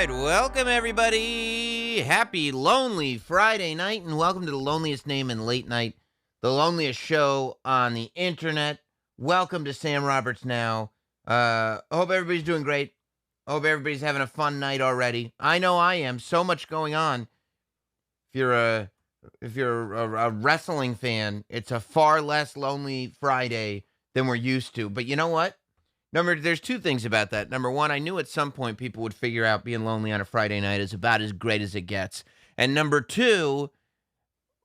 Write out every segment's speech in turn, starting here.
right, welcome everybody. Happy Lonely Friday night, and welcome to the loneliest name in late night, the loneliest show on the internet. Welcome to Sam Roberts Now. Hope everybody's doing great. Hope everybody's having a fun night already. I know I am. So much going on. If you're a wrestling fan, it's a far less lonely Friday than we're used to. But you know what? There's two things about that. Number one, I knew at some point people would figure out being lonely on a Friday night is about as great as it gets. And number two,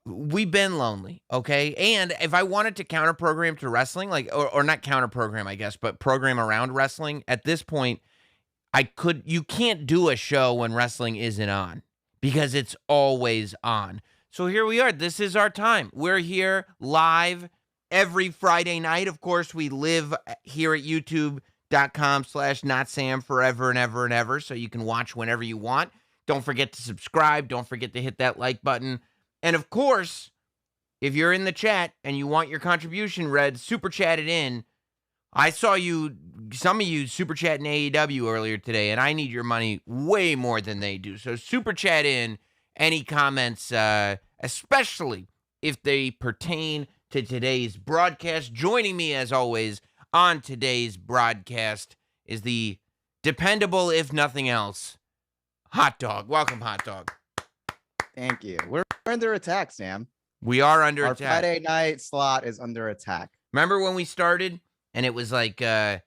we've been lonely, okay? And if I wanted to counter-program to wrestling, or not counter-program, I guess, but program around wrestling, at this point, you can't do a show when wrestling isn't on because it's always on. So here we are. This is our time. We're here live every Friday night. Of course, we live here at youtube.com/notsam forever and ever and ever, so you can watch whenever you want. Don't forget to subscribe. Don't forget to hit that like button. And of course, if you're in the chat and you want your contribution read, super chat it in. I saw some of you super chatting AEW earlier today, and I need your money way more than they do. So super chat in any comments, especially if they pertain to today's broadcast. Joining me, as always, on today's broadcast is the dependable, if nothing else, Hot Dog. Welcome, Hot Dog. Thank you. We're under attack, Sam. We are under Our attack. Friday night slot is under attack. Remember when we started and it was like, there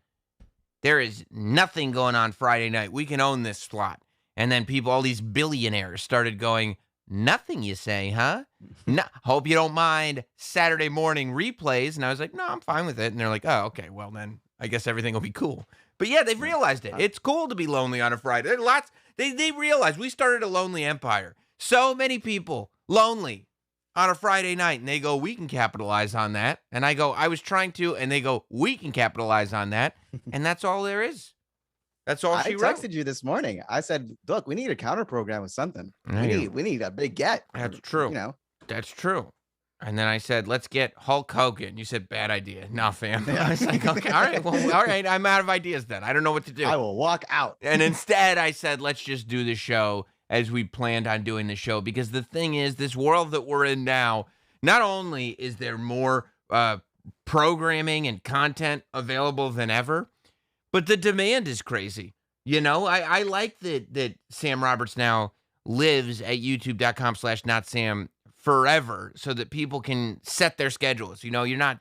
is nothing going on Friday night. We can own this slot. And then all these billionaires started going, nothing, you say, huh? No, hope you don't mind Saturday morning replays. And I was like, no, I'm fine with it. And they're like, oh, okay, well then I guess everything will be cool. But yeah, they've realized it. It's cool to be lonely on a Friday. There are lots. They realized we started a lonely empire. So many people lonely on a Friday night, and they go, we can capitalize on that. And I go, I was trying to, and they go, we can capitalize on that. And that's all there is. That's all she wrote. I texted you this morning. I said, look, we need a counter program with something. We need a big get. That's true. That's true. And then I said, let's get Hulk Hogan. You said, bad idea. No, fam. I was like, okay, all right. I'm out of ideas then. I don't know what to do. I will walk out. And instead I said, let's just do the show as we planned on doing the show. Because the thing is, this world that we're in now, not only is there more programming and content available than ever, but the demand is crazy. You know, I like that Sam Roberts Now lives at youtube.com/notsam forever so that people can set their schedules. You know, you're not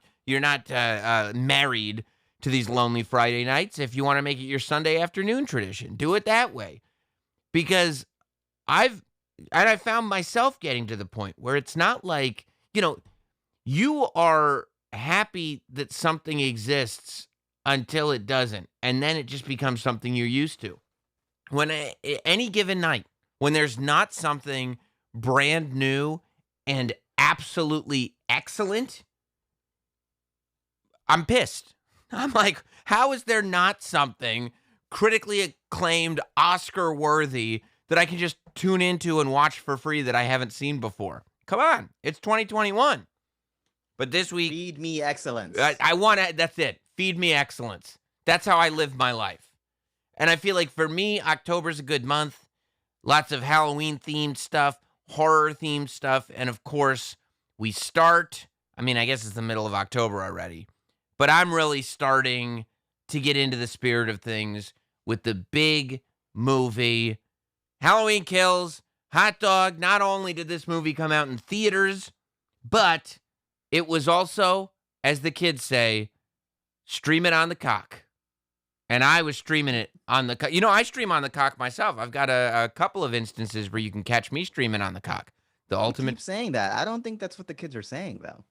married to these lonely Friday nights. If you want to make it your Sunday afternoon tradition, do it that way. Because I found myself getting to the point where it's not like, you are happy that something exists until it doesn't, and then it just becomes something you're used to. When any given night, when there's not something brand new and absolutely excellent, I'm pissed. I'm like, how is there not something critically acclaimed, Oscar-worthy that I can just tune into and watch for free that I haven't seen before? Come on, it's 2021. But this week, feed me excellence. I want to. That's it. Feed me excellence. That's how I live my life. And I feel like for me, October's a good month. Lots of Halloween-themed stuff, horror-themed stuff, and of course, we start. I guess it's the middle of October already, but I'm really starting to get into the spirit of things with the big movie, Halloween Kills. Hot Dog. Not only did this movie come out in theaters, but it was also, as the kids say, stream it on the cock. And I was streaming it on the cock. I stream on the cock myself. I've got a couple of instances where you can catch me streaming on the cock. The ultimate. Keep saying that. I don't think that's what the kids are saying, though.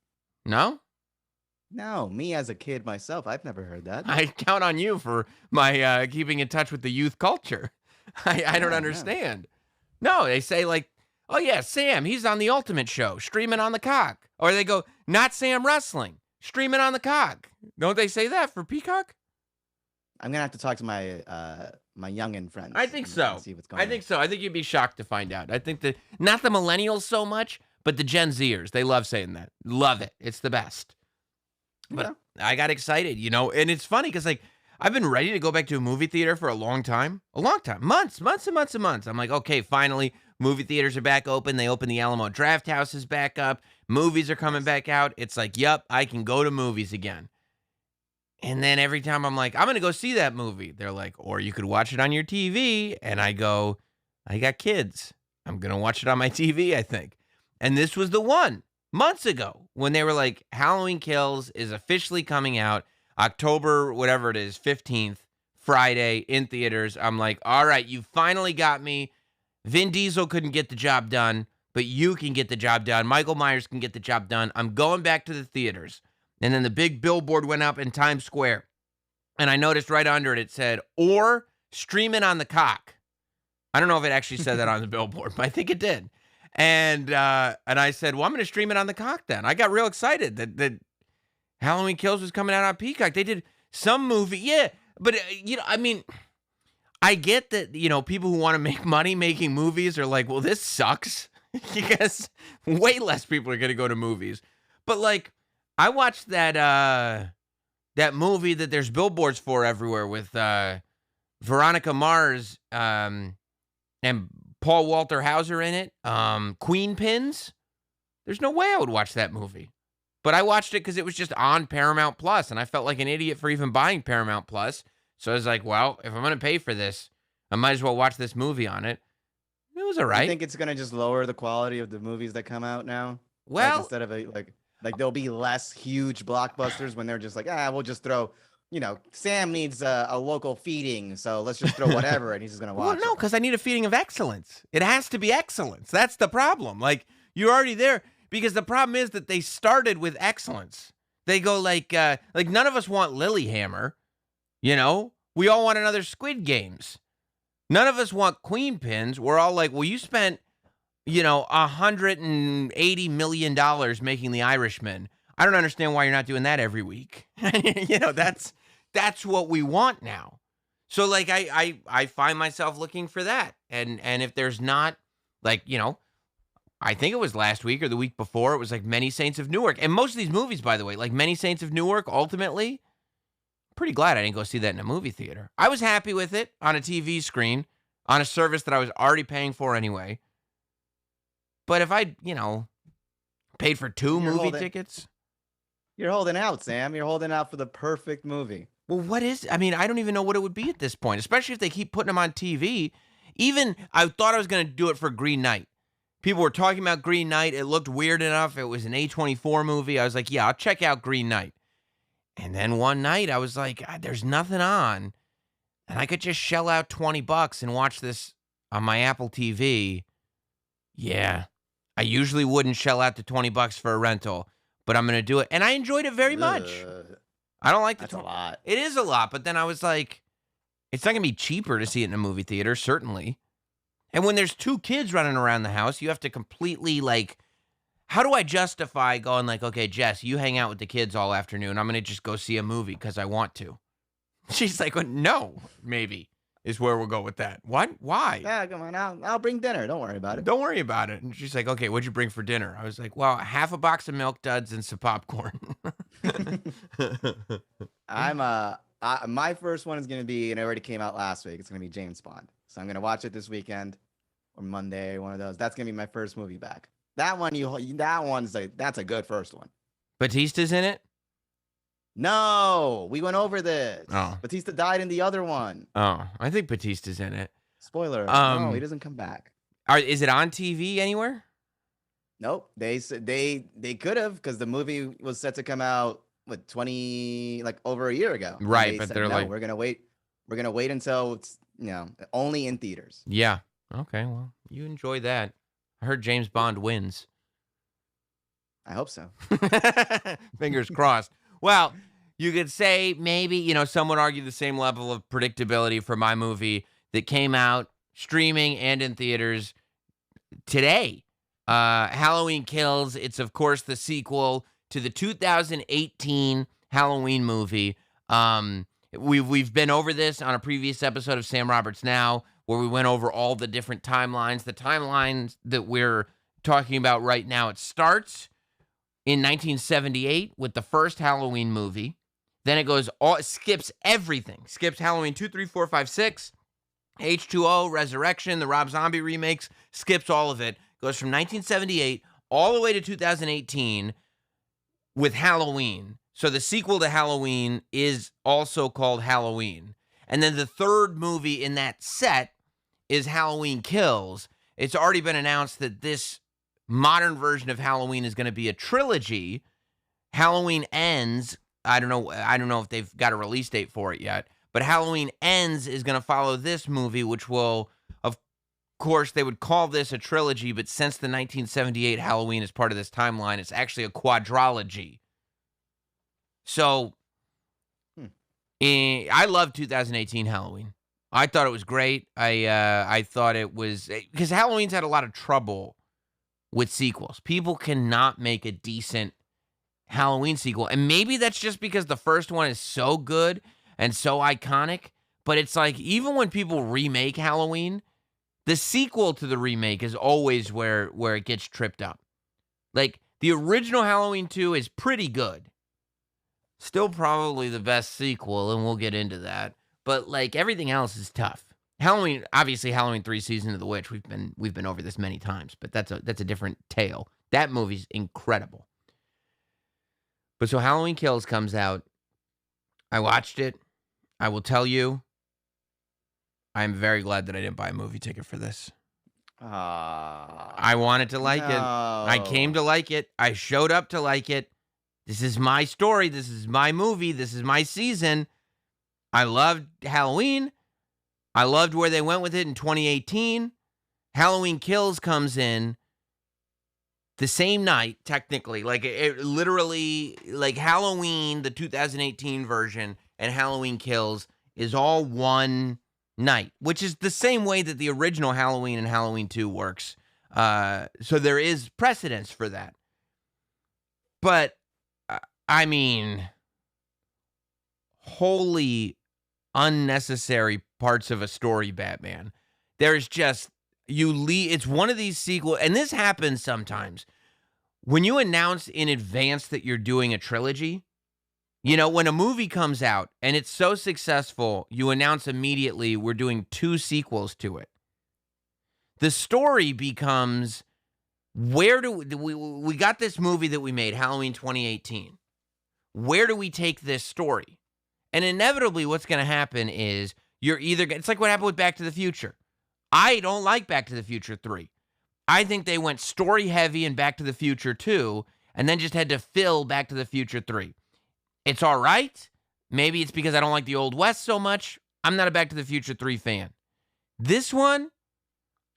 No? No, me as a kid myself, I've never heard that. I count on you for my keeping in touch with the youth culture. I don't understand. No, they say like, oh yeah, Sam, he's on the Ultimate Show, streaming on the cock. Or they go, not Sam Wrestling, streaming on the cock. Don't they say that for Peacock? I'm gonna have to talk to my my youngin' friends. I think so. See what's going on. I think so. I think you'd be shocked to find out. I think that not the millennials so much, but the Gen Zers, they love saying that. Love it. It's the best. But I got excited, and it's funny because I've been ready to go back to a movie theater for a long time. Months and months and months. I'm like, okay, finally, movie theaters are back open. They open the Alamo Draft Houses back up. Movies are coming back out. It's like, yep, I can go to movies again. And then every time I'm like, I'm going to go see that movie. They're like, or you could watch it on your TV. And I go, I got kids. I'm going to watch it on my TV, I think. And this was the one months ago when they were like, Halloween Kills is officially coming out October, whatever it is, 15th, Friday in theaters. I'm like, all right, you finally got me. Vin Diesel couldn't get the job done, but you can get the job done. Michael Myers can get the job done. I'm going back to the theaters. And then the big billboard went up in Times Square. And I noticed right under it, it said, or stream it on the cock. I don't know if it actually said that on the billboard, but I think it did. And I said, well, I'm going to stream it on the cock then. I got real excited that Halloween Kills was coming out on Peacock. They did some movie. Yeah, but, I mean, I get that, people who want to make money making movies are like, well, this sucks. Because way less people are going to go to movies. But, like, I watched that movie that there's billboards for everywhere with Veronica Mars and Paul Walter Hauser in it. Queen Pins. There's no way I would watch that movie. But I watched it because it was just on Paramount Plus, and I felt like an idiot for even buying Paramount Plus. So I was like, well, if I'm going to pay for this, I might as well watch this movie on it. It was all right. I think it's going to just lower the quality of the movies that come out now. Well, instead of like there'll be less huge blockbusters when they're just like, we'll just throw, Sam needs a local feeding, so let's just throw whatever, and he's just gonna watch. Well, no, because I need a feeding of excellence. It has to be excellence. That's the problem. Like, you're already there, because the problem is that they started with excellence. They go like none of us want Lilyhammer, We all want another Squid Games. None of us want Queen Pins. We're all like, well, you spent $180 million making The Irishman. I don't understand why you're not doing that every week. That's what we want now. So like I find myself looking for that. And if there's not, like, I think it was last week or the week before, it was like Many Saints of Newark. And most of these movies, by the way, like Many Saints of Newark, ultimately, pretty glad I didn't go see that in a movie theater. I was happy with it on a TV screen, on a service that I was already paying for anyway. But if I, paid for two movie tickets. You're holding out, Sam. You're holding out for the perfect movie. Well, I don't even know what it would be at this point, especially if they keep putting them on TV. Even, I thought I was going to do it for Green Knight. People were talking about Green Knight. It looked weird enough. It was an A24 movie. I was like, yeah, I'll check out Green Knight. And then one night I was like, there's nothing on. And I could just shell out $20 and watch this on my Apple TV. Yeah. I usually wouldn't shell out the $20 for a rental, but I'm going to do it. And I enjoyed it very much. I don't like That's a lot. It is a lot, but then I was like, it's not going to be cheaper to see it in a movie theater, certainly. And when there's two kids running around the house, you have to completely, like, how do I justify going like, okay, Jess, you hang out with the kids all afternoon. I'm going to just go see a movie because I want to. She's like, well, no, maybe. Is where we'll go with that. What? Why? Yeah, come on. I'll bring dinner. Don't worry about it. Don't worry about it. And she's like, okay, what'd you bring for dinner? I was like, well, half a box of Milk Duds and some popcorn. My first one is going to be, and it already came out last week. It's going to be James Bond. So I'm going to watch it this weekend or Monday, one of those. That's going to be my first movie back. That's a good first one. Batista's in it? No, we went over this. Oh. Batista died in the other one. Oh, I think Batista's in it. Spoiler. No, he doesn't come back. Is it on TV anywhere? Nope. They could have, because the movie was set to come out over a year ago. Right, but they're like, we're gonna wait until it's only in theaters. Yeah. Okay. Well, you enjoy that. I heard James Bond wins. I hope so. Fingers crossed. Well, you could say maybe, some would argue the same level of predictability for my movie that came out streaming and in theaters today. Halloween Kills. It's, of course, the sequel to the 2018 Halloween movie. We've been over this on a previous episode of Sam Roberts Now, where we went over all the different timelines. The timelines that we're talking about right now, it starts in 1978 with the first Halloween movie. Then it skips everything. Skips Halloween 2, 3, 4, 5, 6, H2O, Resurrection, the Rob Zombie remakes, skips all of it. Goes from 1978 all the way to 2018 with Halloween. So the sequel to Halloween is also called Halloween. And then the third movie in that set is Halloween Kills. It's already been announced that this modern version of Halloween is going to be a trilogy. Halloween Ends, I don't know if they've got a release date for it yet, but Halloween Ends is going to follow this movie, which will, of course, they would call this a trilogy, but since the 1978 Halloween is part of this timeline, it's actually a quadrology. So, I love 2018 Halloween. I thought it was great. I thought it was, because Halloween's had a lot of trouble with sequels. People cannot make a decent Halloween sequel. And maybe that's just because the first one is so good and so iconic. But it's like, even when people remake Halloween, the sequel to the remake is always where it gets tripped up. Like, the original Halloween 2 is pretty good. Still probably the best sequel, and we'll get into that. But, like, everything else is tough. Halloween, obviously, Halloween 3 Season of the Witch, we've been over this many times, but that's a different tale. That movie's incredible. But so Halloween Kills comes out. I watched it. I will tell you, I'm very glad that I didn't buy a movie ticket for this. I wanted to like it. I came to like it. I showed up to like it. This is my story. This is my movie. This is my season. I loved Halloween. I loved where they went with it in 2018. Halloween Kills comes in the same night, technically. Like, it literally, like, Halloween, the 2018 version, and Halloween Kills is all one night, which is the same way that the original Halloween and Halloween 2 works. So there is precedence for that. But, I mean, wholly unnecessary parts of a story, Batman. There's just, it's one of these sequels, and this happens sometimes. When you announce in advance that you're doing a trilogy, you know, when a movie comes out and it's so successful, you announce immediately we're doing 2 sequels to it. The story becomes, where do we got this movie that we made, Halloween 2018. Where do we take this story? And inevitably what's going to happen is it's like what happened with Back to the Future. I don't like Back to the Future 3. I think they went story heavy in Back to the Future 2 and then just had to fill Back to the Future 3. It's all right. Maybe it's because I don't like the Old West so much. I'm not a Back to the Future 3 fan. This one,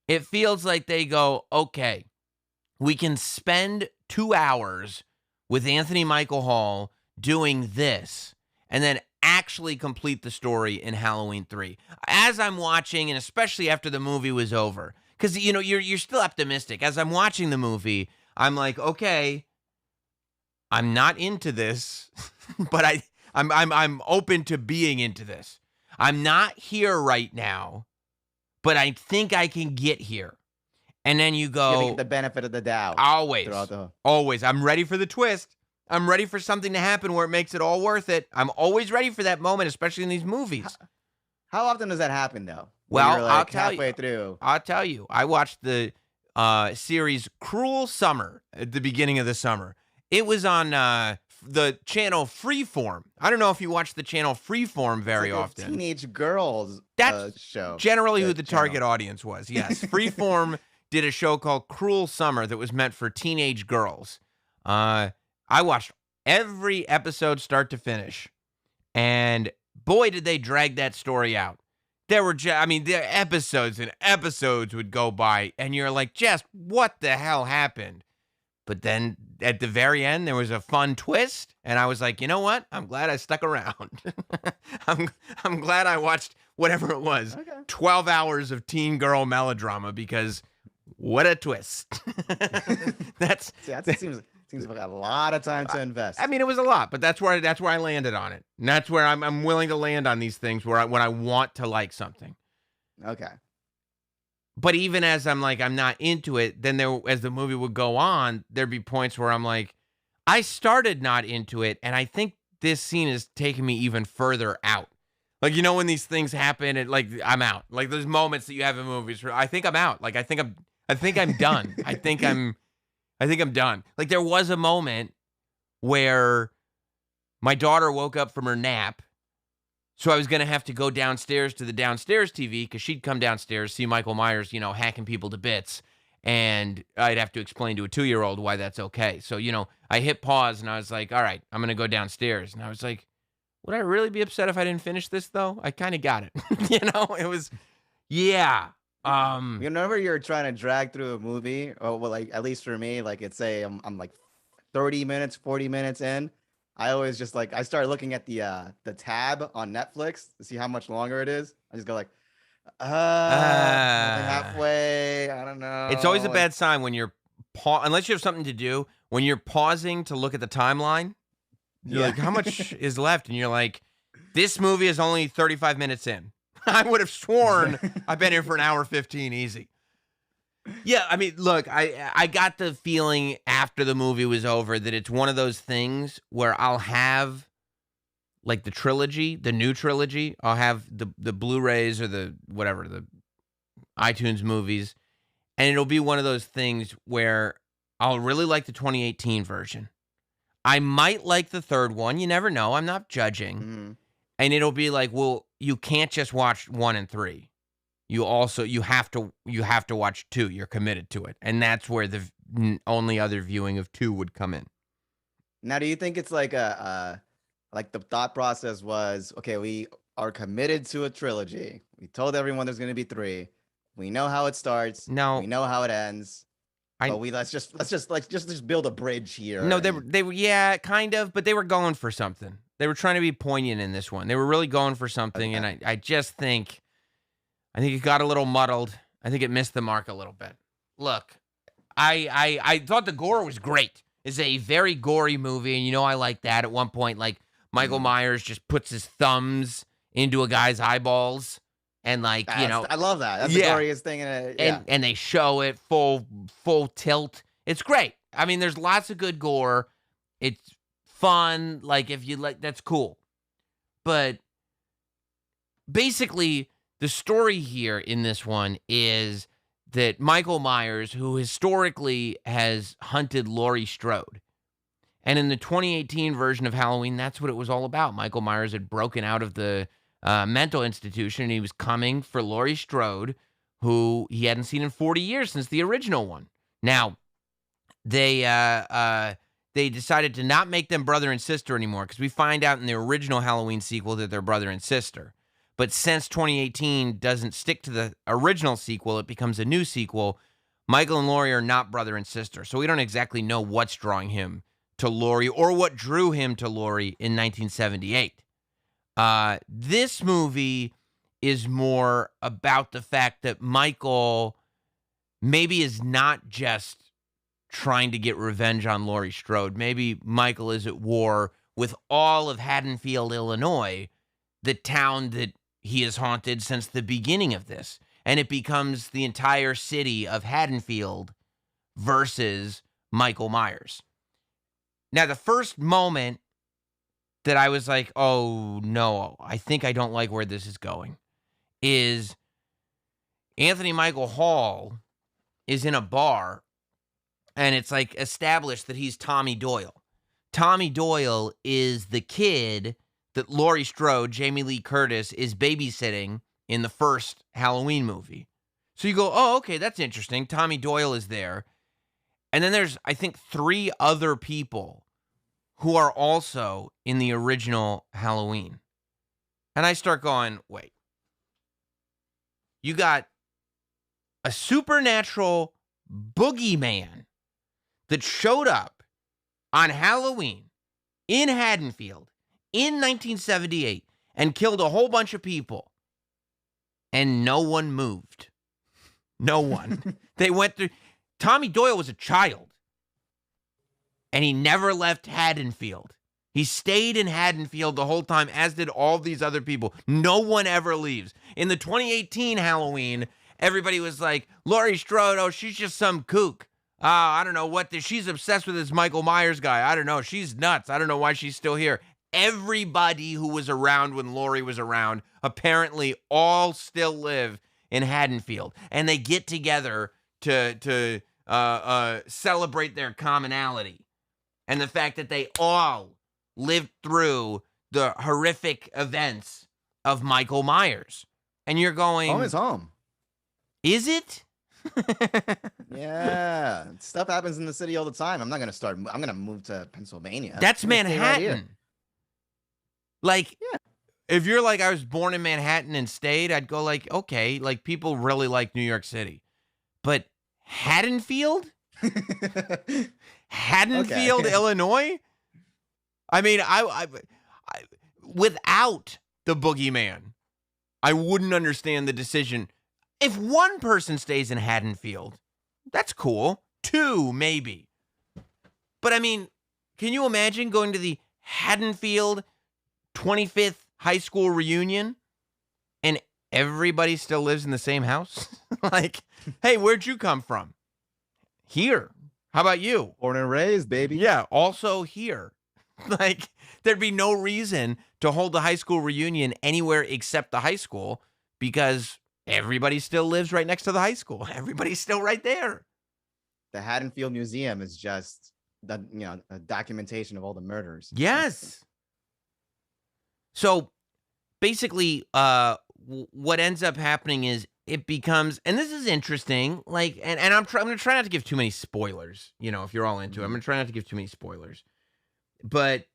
it feels like they go, okay, we can spend 2 hours with Anthony Michael Hall doing this and then actually complete the story in Halloween 3. As I'm watching, and especially after the movie was over, because, you know, you're still optimistic. As I'm watching the movie, I'm like, okay, I'm not into this, but I'm open to being into this. I'm not here right now, but I think I can get here. And then you go, giving the benefit of the doubt. Always. I'm ready for the twist. I'm ready for something to happen where it makes it all worth it. I'm always ready for that moment, especially in these movies. How often does that happen, though? Well, like I'll tell halfway you. Through. I'll tell you. I watched the series Cruel Summer at the beginning of the summer. It was on the channel Freeform. I don't know if you watch the channel Freeform very often. Teenage girls That's show. Generally who the target audience was. Yes, Freeform did a show called Cruel Summer that was meant for teenage girls. I watched every episode start to finish, and boy, did they drag that story out. There were, the episodes and episodes would go by, and you're like, Jess, what the hell happened? But then at the very end, there was a fun twist, and I was like, you know what? I'm glad I stuck around. I'm glad I watched whatever it was, 12 hours of teen girl melodrama, because what a twist. That seems like a lot of time to invest. I mean, it was a lot, but that's where I landed on it. And that's where I'm willing to land on these things when I want to like something. Okay. But even as I'm like, I'm not into it, then as the movie would go on, there'd be points where I'm like, I started not into it, and I think this scene is taking me even further out. Like, you know, when these things happen, and like I'm out. Like there's moments that you have in movies where I think I'm out. Like I think I'm done. I think I'm done. Like there was a moment where my daughter woke up from her nap, so I was gonna have to go downstairs to the downstairs TV because she'd come downstairs, see Michael Myers, you know, hacking people to bits, and I'd have to explain to a 2-year-old why that's okay. So, you know, I hit pause and I was like, all right, I'm gonna go downstairs. And I was like, would I really be upset if I didn't finish this though? I kind of got it. You know, it was, yeah. Whenever you're trying to drag through a movie, or well, like at least for me, like it's say I'm like 30 minutes, 40 minutes in, I always just like I start looking at the tab on Netflix to see how much longer it is. I just go like, halfway. I don't know. It's always a bad sign when you're unless you have something to do, when you're pausing to look at the timeline. You're like, how much is left? And you're like, this movie is only 35 minutes in. I would have sworn I've been here for an hour 15 easy. Yeah, I mean, look, I got the feeling after the movie was over that it's one of those things where I'll have like the trilogy, the new trilogy. I'll have the Blu-rays or the whatever, the iTunes movies. And it'll be one of those things where I'll really like the 2018 version. I might like the third one. You never know. I'm not judging. Mm-hmm. And it'll be like, well, you can't just watch 1 and 3. You have to watch 2. You're committed to it. And that's where the only other viewing of 2 would come in. Now, do you think it's like like the thought process was, okay, we are committed to a trilogy. We told everyone there's going to be 3. We know how it starts. No. We know how it ends. But let's just build a bridge here. No, they were yeah, kind of, but they were going for something. They were trying to be poignant in this one. They were really going for something, okay. And I just think it got a little muddled. I think it missed the mark a little bit. Look, I thought the gore was great. It's a very gory movie, and you know I like that. At one point, like Michael Myers just puts his thumbs into a guy's eyeballs. And like, you know, I love that. That's the goriest thing in it. Yeah. And they show it full tilt. It's great. I mean, there's lots of good gore. It's fun. Like if you like, that's cool. But basically, the story here in this one is that Michael Myers, who historically has hunted Laurie Strode, and in the 2018 version of Halloween, that's what it was all about. Michael Myers had broken out of the mental institution, and he was coming for Laurie Strode, who he hadn't seen in 40 years since the original one. Now, they decided to not make them brother and sister anymore, because we find out in the original Halloween sequel that they're brother and sister. But since 2018 doesn't stick to the original sequel, it becomes a new sequel. Michael and Laurie are not brother and sister, so we don't exactly know what's drawing him to Laurie or what drew him to Laurie in 1978. This movie is more about the fact that Michael maybe is not just trying to get revenge on Laurie Strode. Maybe Michael is at war with all of Haddonfield, Illinois, the town that he has haunted since the beginning of this. And it becomes the entire city of Haddonfield versus Michael Myers. Now, the first moment that I was like, oh, no, I think I don't like where this is going, is Anthony Michael Hall is in a bar, and it's like established that he's Tommy Doyle. Tommy Doyle is the kid that Laurie Strode, Jamie Lee Curtis, is babysitting in the first Halloween movie. So you go, oh, okay, that's interesting. Tommy Doyle is there. And then there's, I think, 3 other people who are also in the original Halloween. And I start going, wait. You got a supernatural boogeyman that showed up on Halloween in Haddonfield in 1978 and killed a whole bunch of people. And no one moved. No one. They went through. Tommy Doyle was a child. And he never left Haddonfield. He stayed in Haddonfield the whole time, as did all these other people. No one ever leaves. In the 2018 Halloween, everybody was like, Laurie Strode, oh, she's just some kook. I don't know what this. She's obsessed with this Michael Myers guy. I don't know. She's nuts. I don't know why she's still here. everybody who was around when Lori was around apparently all still live in Haddonfield, and they get together to celebrate their commonality and the fact that they all lived through the horrific events of Michael Myers. And you're going, Home is home. Is it? Yeah, stuff happens in the city all the time. I'm gonna move to Pennsylvania. That's I'm gonna stay right here. Manhattan. Like, Yeah. if you're like, I was born in Manhattan and stayed, I'd go like, okay, like people really like New York City. But Haddonfield? Haddonfield, Okay. Illinois? I mean, I without the boogeyman, I wouldn't understand the decision. If one person stays in Haddonfield, that's cool. Two, maybe. But I mean, can you imagine going to the Haddonfield 25th high school reunion and everybody still lives in the same house? Like, hey, where'd you come from? Here. How about you? Born and raised, baby. Yeah, also here. Like, there'd be no reason to hold the high school reunion anywhere except the high school because everybody still lives right next to the high school. Everybody's still right there. The Haddonfield Museum is just a documentation of all the murders. Yes. So basically, what ends up happening is it becomes, and this is interesting, like, and I'm going to try not to give too many spoilers, if you're all into it. I'm going to try not to give too many spoilers. But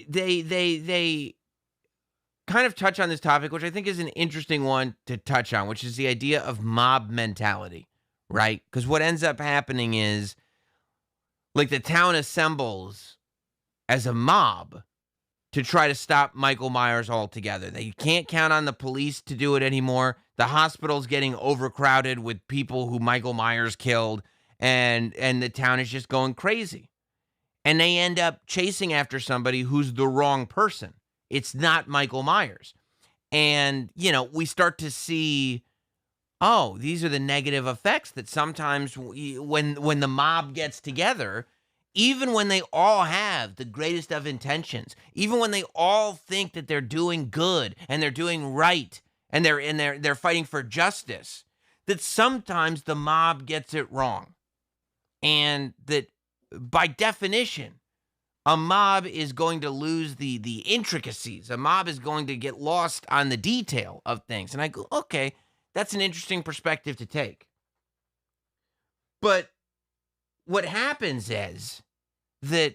they kind of touch on this topic, which I think is an interesting one to touch on, which is the idea of mob mentality, right? Because what ends up happening is, like, the town assembles as a mob to try to stop Michael Myers altogether. They can't count on the police to do it anymore. The hospital's getting overcrowded with people who Michael Myers killed, and the town is just going crazy. And they end up chasing after somebody who's the wrong person. It's not Michael Myers. And, we start to see, oh, these are the negative effects that sometimes when the mob gets together, even when they all have the greatest of intentions, even when they all think that they're doing good and they're doing right and they're fighting for justice, that sometimes the mob gets it wrong. And that by definition, a mob is going to lose the intricacies. A mob is going to get lost on the detail of things. And I go, okay, that's an interesting perspective to take. But what happens is that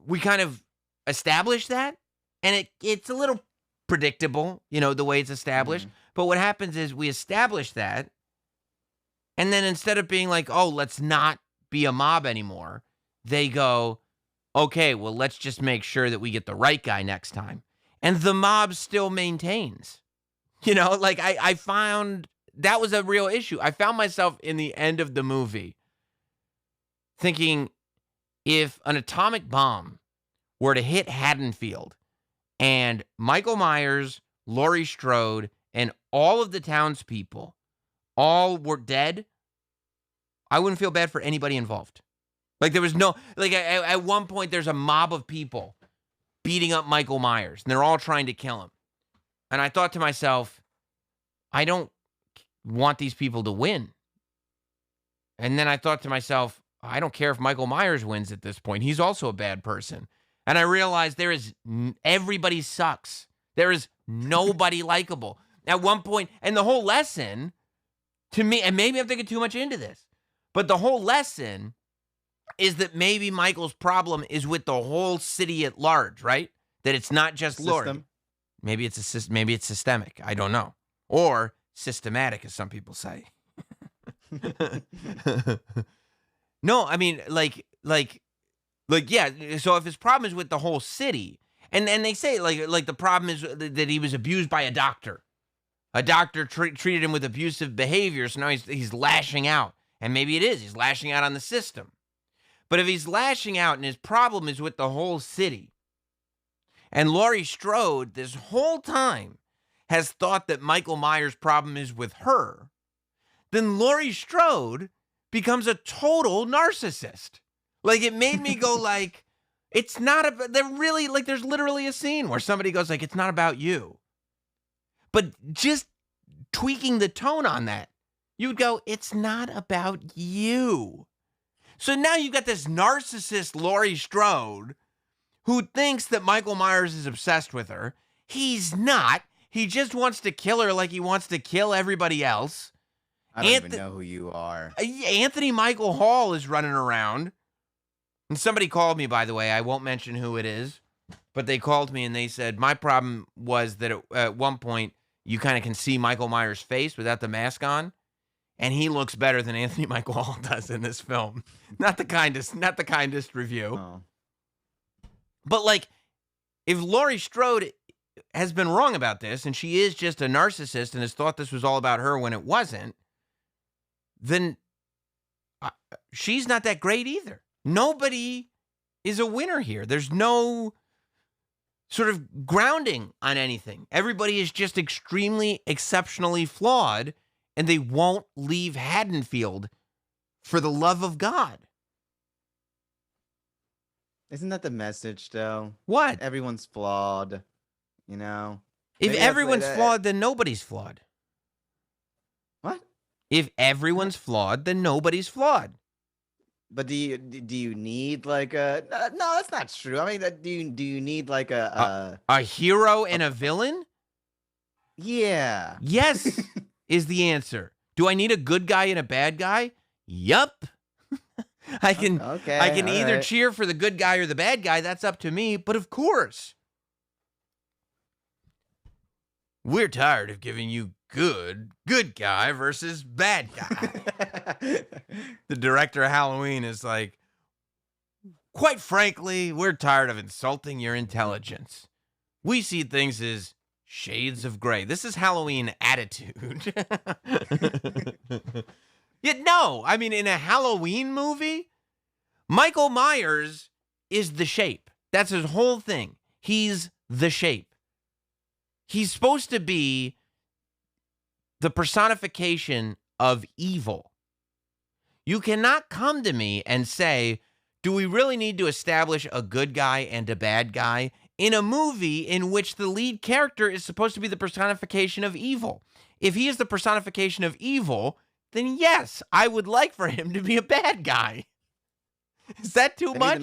we kind of establish that, and it's a little predictable, the way it's established. Mm-hmm. But what happens is we establish that, and then instead of being like, oh, let's not be a mob anymore, they go, okay, well, let's just make sure that we get the right guy next time. And the mob still maintains. Like I found that was a real issue. I found myself in the end of the movie thinking, if an atomic bomb were to hit Haddonfield and Michael Myers, Laurie Strode, and all of the townspeople all were dead, I wouldn't feel bad for anybody involved. Like, there was no, like, at one point, there's a mob of people beating up Michael Myers, and they're all trying to kill him. And I thought to myself, I don't want these people to win. And then I thought to myself, I don't care if Michael Myers wins at this point. He's also a bad person. And I realized everybody sucks. There is nobody likable. At one point, and the whole lesson, to me, and maybe I'm thinking too much into this, but the whole lesson is that maybe Michael's problem is with the whole city at large, right? That it's not just Laurie. Maybe it's systemic. I don't know. Or systematic, as some people say. No, I mean, like, yeah. So if his problem is with the whole city, and they say like the problem is that he was abused by a doctor. A doctor treated him with abusive behavior, so now he's lashing out. And maybe it is. He's lashing out on the system. But if he's lashing out and his problem is with the whole city, and Laurie Strode this whole time has thought that Michael Myers' problem is with her, then Laurie Strode becomes a total narcissist. Like, it made me go like, It's not about, they're really like, there's literally a scene where somebody goes like, it's not about you. But just tweaking the tone on that, you would go, it's not about you. So now you've got this narcissist Laurie Strode who thinks that Michael Myers is obsessed with her. He's not. He just wants to kill her like he wants to kill everybody else. I don't even know who you are. Anthony Michael Hall is running around. And somebody called me, by the way. I won't mention who it is. But they called me and they said, my problem was that at one point, you kind of can see Michael Myers' face without the mask on. And he looks better than Anthony Michael Hall does in this film. Not the kindest review. Oh. But like, if Laurie Strode has been wrong about this, and she is just a narcissist and has thought this was all about her when it wasn't, then she's not that great either. Nobody is a winner here. There's no sort of grounding on anything. Everybody is just extremely, exceptionally flawed, and they won't leave Haddonfield for the love of God. Isn't that the message, though? What? Everyone's flawed, you know? If Maybe everyone's flawed, then nobody's flawed. What? If everyone's flawed, then nobody's flawed. But do you need like a no? That's not true. I mean, do you need like a hero and a villain? Yeah. Yes, is the answer. Do I need a good guy and a bad guy? Yup. I can either right. cheer for the good guy or the bad guy. That's up to me. But of course, we're tired of giving you good guy versus bad guy. The director of Halloween is like, quite frankly, we're tired of insulting your intelligence. We see things as shades of gray. This is Halloween attitude. Yet no, I mean, in a Halloween movie, Michael Myers is the shape. That's his whole thing. He's the shape. He's supposed to be the personification of evil. You cannot come to me and say, do we really need to establish a good guy and a bad guy in a movie in which the lead character is supposed to be the personification of evil? If he is the personification of evil, then yes, I would like for him to be a bad guy. Is that too much?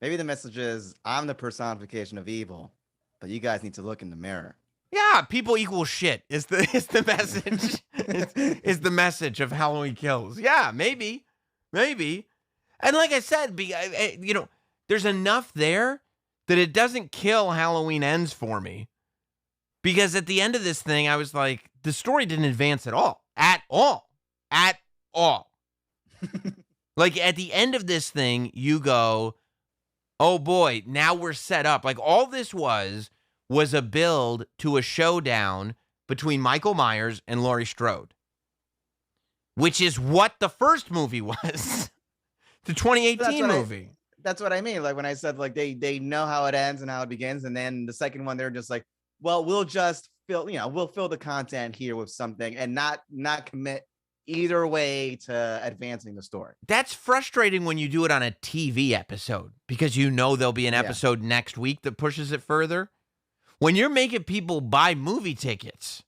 Maybe the message is, I'm the personification of evil, but you guys need to look in the mirror. Yeah, people equal shit is the message. is the message of Halloween Kills. Yeah, maybe. And like I said, there's enough there that it doesn't kill Halloween Ends for me. Because at the end of this thing, I was like, the story didn't advance at all. At all. Like at the end of this thing, you go, oh boy, now we're set up. Like all this was a build to a showdown between Michael Myers and Laurie Strode, which is what the first movie was. The 2018 movie. That's what I mean. Like when I said like they know how it ends and how it begins, and then the second one they're just like, well, we'll just fill the content here with something and not commit either way to advancing the story. That's frustrating when you do it on a TV episode because you know there'll be an episode next week that pushes it further. When you're making people buy movie tickets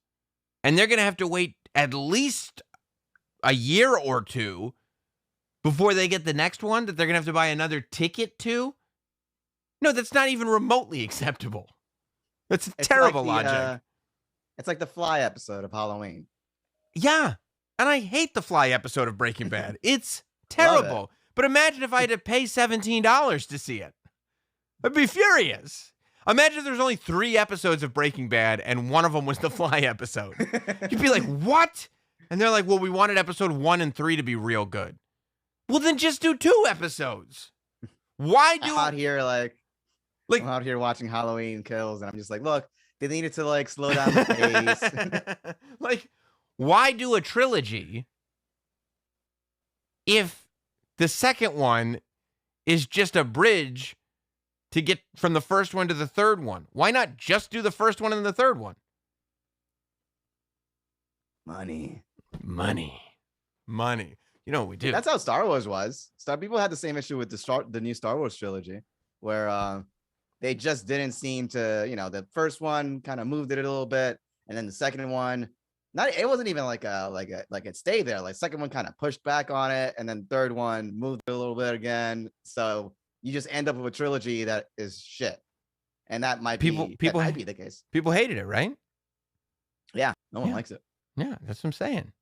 and they're going to have to wait at least a year or two before they get the next one that they're going to have to buy another ticket to, no, that's not even remotely acceptable. That's terrible logic. It's like the Fly episode of Halloween. Yeah. And I hate the Fly episode of Breaking Bad. It's terrible. But imagine if I had to pay $17 to see it. I'd be furious. Imagine if there's only 3 episodes of Breaking Bad and one of them was the Fly episode. You'd be like, what? And they're like, well, we wanted episode 1 and 3 to be real good. Well, then just do 2 episodes. Why do I'm out here watching Halloween Kills, and I'm just like, look, they needed to like slow down the pace. Like, why do a trilogy if the second one is just a bridge to get from the first one to the third one? Why not just do the first one and the third one? Money. You know what we do. That's how Star Wars was. People had the same issue with the new Star Wars trilogy. where they just didn't seem to, the first one kind of moved it a little bit, and then the second one, it wasn't even like it stayed there. Like second one kind of pushed back on it, and then third one moved it a little bit again. So you just end up with a trilogy that is shit, and that might be the case. People hated it, right? Yeah, no one likes it. Yeah, that's what I'm saying.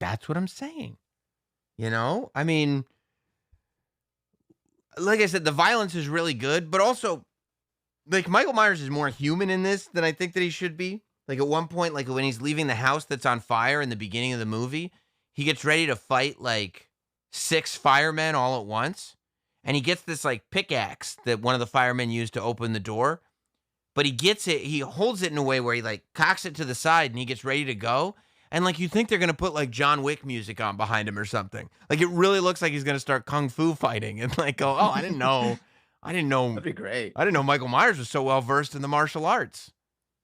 That's what I'm saying. I mean, like I said, the violence is really good, but also, like, Michael Myers is more human in this than I think that he should be. Like, at one point, like, when he's leaving the house that's on fire in the beginning of the movie, he gets ready to fight, like, 6 firemen all at once, and he gets this, like, pickaxe that one of the firemen used to open the door, but he holds it in a way where he, like, cocks it to the side, and he gets ready to go, and, like, you think they're going to put, like, John Wick music on behind him or something. Like, it really looks like he's going to start kung fu fighting and, like, go, oh, I didn't know. That'd be great. I didn't know Michael Myers was so well-versed in the martial arts.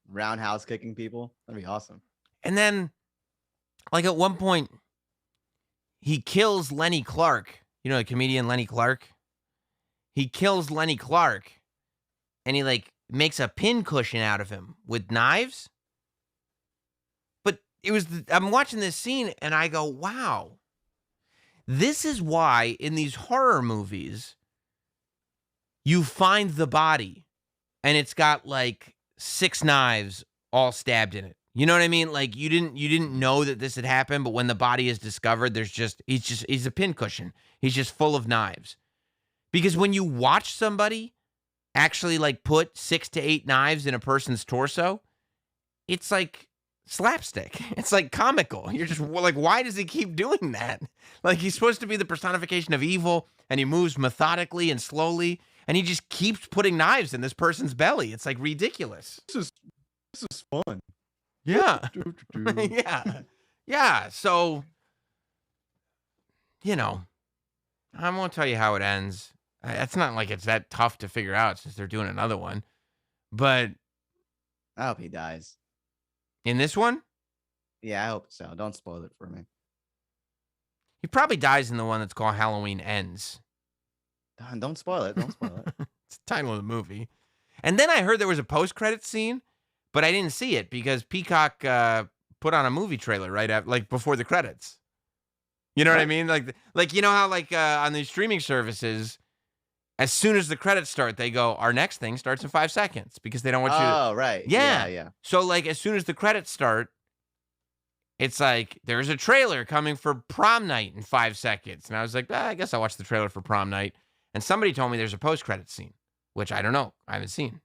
Roundhouse kicking people. That'd be awesome. And then, like, at one point, he kills Lenny Clark. You know the comedian Lenny Clark? He kills Lenny Clark, and he, like, makes a pin cushion out of him with knives. I'm watching this scene and I go, wow, this is why in these horror movies you find the body and it's got like 6 knives all stabbed in it. You know what I mean? Like you didn't know that this had happened, but when the body is discovered, he's a pincushion. He's just full of knives. Because when you watch somebody actually like put 6 to 8 knives in a person's torso, it's like slapstick. It's like comical. You're just like, why does he keep doing that? Like he's supposed to be the personification of evil, and he moves methodically and slowly, and he just keeps putting knives in this person's belly. It's like ridiculous. This is fun. Yeah. Yeah. So, I won't tell you how it ends. It's not like it's that tough to figure out since they're doing another one. But I hope he dies. In this one? Yeah, I hope so. Don't spoil it for me. He probably dies in the one that's called Halloween Ends. Don't spoil it. Don't spoil it. It's the title of the movie. And then I heard there was a post-credit scene, but I didn't see it because Peacock put on a movie trailer right after, like before the credits. You know what I mean? Like you know how like on these streaming services, as soon as the credits start, they go, our next thing starts in 5 seconds because they don't want you to. Oh, right. Yeah. So like as soon as the credits start, it's like, there's a trailer coming for Prom Night in 5 seconds. And I was like, I guess I'll watch the trailer for Prom Night. And somebody told me there's a post-credit scene, which I don't know. I haven't seen.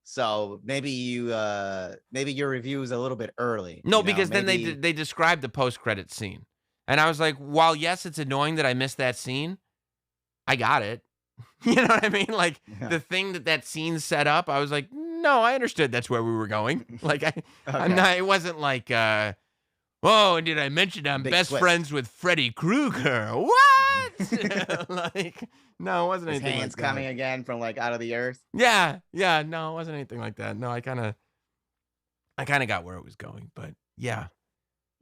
So maybe your review is a little bit early. No, because then they described the post-credit scene. And I was like, while yes, it's annoying that I missed that scene, I got it. You know what I mean? Like the thing that scene set up, I was like, no, I understood that's where we were going. Like I'm not, it wasn't like, oh, did I mention I'm best friends with Freddy Krueger? What? Like, no, it wasn't His anything hands like that. coming again from like out of the earth. Yeah, no, it wasn't anything like that. No, I kind of got where it was going, but yeah.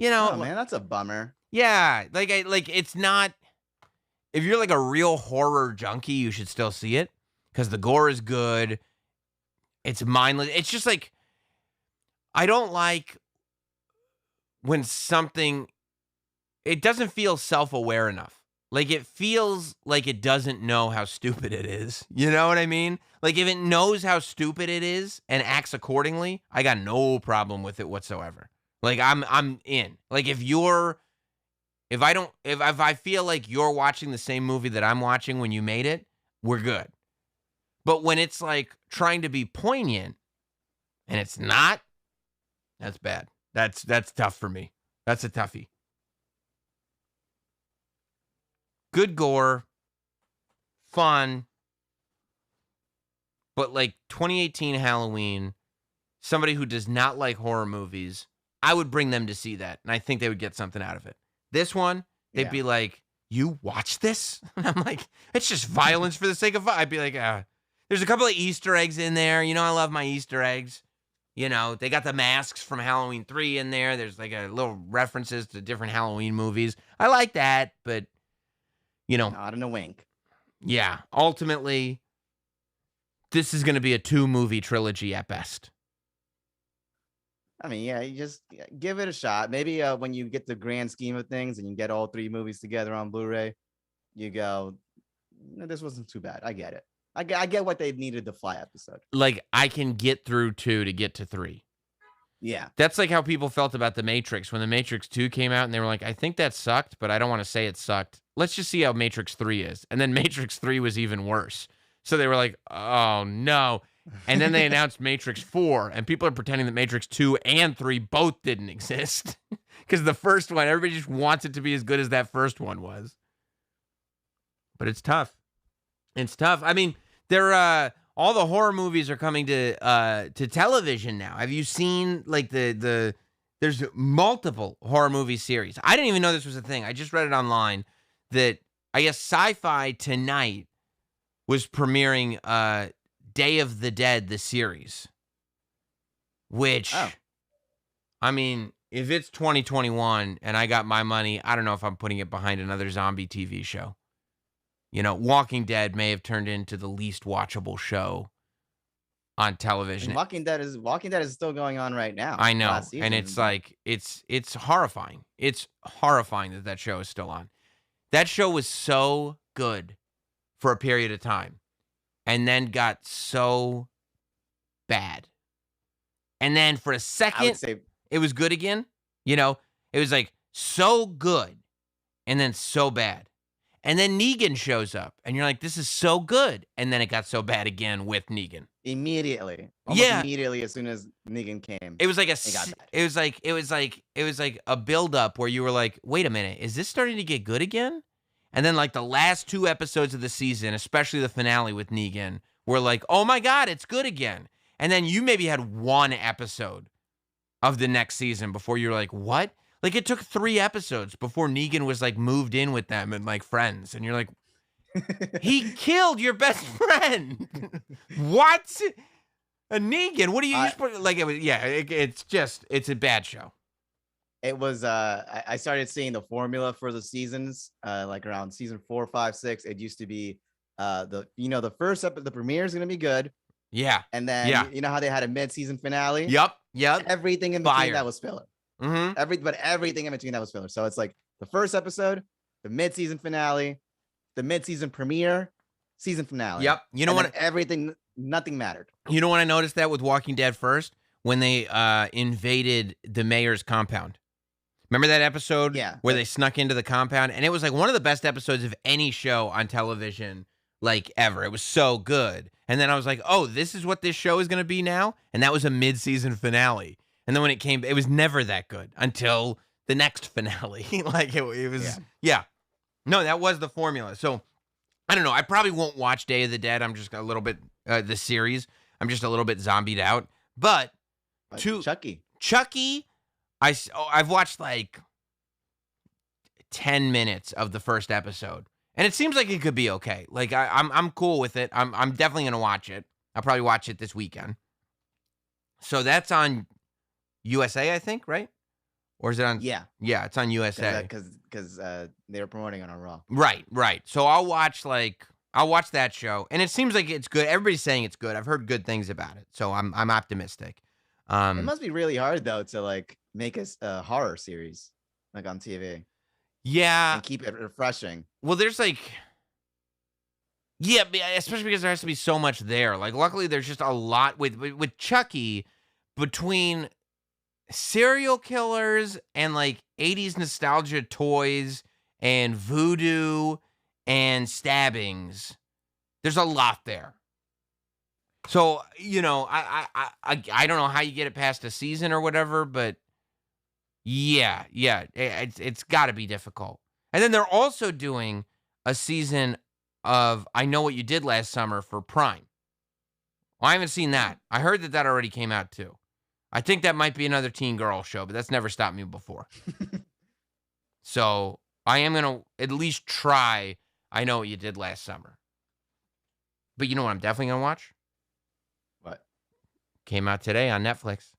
Oh man, that's a bummer. Yeah, like it's not. If you're like a real horror junkie, you should still see it because the gore is good. It's mindless. It's just like, I don't like when it doesn't feel self-aware enough. Like it feels like it doesn't know how stupid it is. You know what I mean? Like if it knows how stupid it is and acts accordingly, I got no problem with it whatsoever. Like I'm in. Like if I feel like you're watching the same movie that I'm watching when you made it, we're good. But when it's like trying to be poignant and it's not, that's bad. That's tough for me. That's a toughie. Good gore, fun, but like 2018 Halloween, somebody who does not like horror movies, I would bring them to see that, and I think they would get something out of it. This one, they'd be like, you watch this? And I'm like, it's just violence for the sake of I'd be like, there's a couple of Easter eggs in there. You know, I love my Easter eggs. You know, they got the masks from Halloween 3 in there. There's like a little references to different Halloween movies. I like that, but, Not in a wink. Yeah, ultimately, this is going to be a 2-movie trilogy at best. I mean, yeah, you just give it a shot. Maybe when you get the grand scheme of things and you get all 3 movies together on Blu-ray, you go, "No, this wasn't too bad. I get it. I get what they needed the fly episode. Like, I can get through 2 to get to 3. Yeah. That's like how people felt about The Matrix. When The Matrix 2 came out and they were like, I think that sucked, but I don't want to say it sucked. Let's just see how Matrix 3 is. And then Matrix 3 was even worse. So they were like, oh, no. And then they announced Matrix 4, and people are pretending that Matrix 2 and 3 both didn't exist. Because the first one, everybody just wants it to be as good as that first one was. But it's tough. It's tough. I mean, all the horror movies are coming to television now. Have you seen like there's multiple horror movie series. I didn't even know this was a thing. I just read it online that I guess Sci-Fi tonight was premiering Day of the Dead, the series. Which, I mean, if it's 2021 and I got my money, I don't know if I'm putting it behind another zombie TV show. You know, Walking Dead may have turned into the least watchable show on television. And Walking Dead is still going on right now. I know, and it's like it's horrifying. It's horrifying that show is still on. That show was so good for a period of time, and then got so bad. And then for a second, I would say it was good again. You know, it was like so good, and then so bad. And then Negan shows up, and you're like, this is so good. And then it got so bad again with Negan. Immediately. Immediately as soon as Negan came. It was like it was like a buildup where you were like, wait a minute, is this starting to get good again? And then like the last 2 episodes of the season, especially the finale with Negan, were like, oh my God, it's good again. And then you maybe had 1 episode of the next season before you're like, what? Like, it took 3 episodes before Negan was, like, moved in with them and, like, friends. And you're like, he killed your best friend. What? Negan, what do you use? Like, it's a bad show. It was, I started seeing the formula for the seasons, like around season 4, 5, 6. It used to be, the first episode, the premiere is going to be good. Yeah. And then, you know how they had a mid-season finale? Yep. Everything in between that was filler. Mm-hmm. Everything in between that was filler. So it's like the first episode, the mid-season finale, the mid-season premiere, season finale. Yep. You know what? Nothing mattered. You know when I noticed that with Walking Dead first? When they invaded the mayor's compound. Remember that episode? Yeah. Where they snuck into the compound? And it was like one of the best episodes of any show on television, like ever. It was so good. And then I was like, oh, this is what this show is going to be now? And that was a mid-season finale. And then when it came, it was never that good until the next finale. Like it was, yeah. No, that was the formula. So I don't know. I probably won't watch Day of the Dead. I'm just a little bit, the series. I'm just a little bit zombied out. But Chucky, I've watched like 10 minutes of the first episode, and it seems like it could be okay. Like I'm cool with it. I'm definitely gonna watch it. I'll probably watch it this weekend. So that's on USA, I think, right? Or is it on? Yeah, it's on USA because they were promoting it on Raw. Right. So I'll watch that show, and it seems like it's good. Everybody's saying it's good. I've heard good things about it, so I'm optimistic. It must be really hard though to like make a horror series like on TV. Yeah, and keep it refreshing. Well, there's like, yeah, especially because there has to be so much there. Like, luckily, there's just a lot with Chucky, between serial killers and like 80s nostalgia toys and voodoo and stabbings. There's a lot there. So, you know, I don't know how you get it past a season or whatever, but yeah, it's got to be difficult. And then they're also doing a season of I Know What You Did Last Summer for Prime. Well, I haven't seen that. I heard that already came out too. I think that might be another teen girl show, but that's never stopped me before. So I am going to at least try I Know What You Did Last Summer. But you know what I'm definitely going to watch? What? Came out today on Netflix.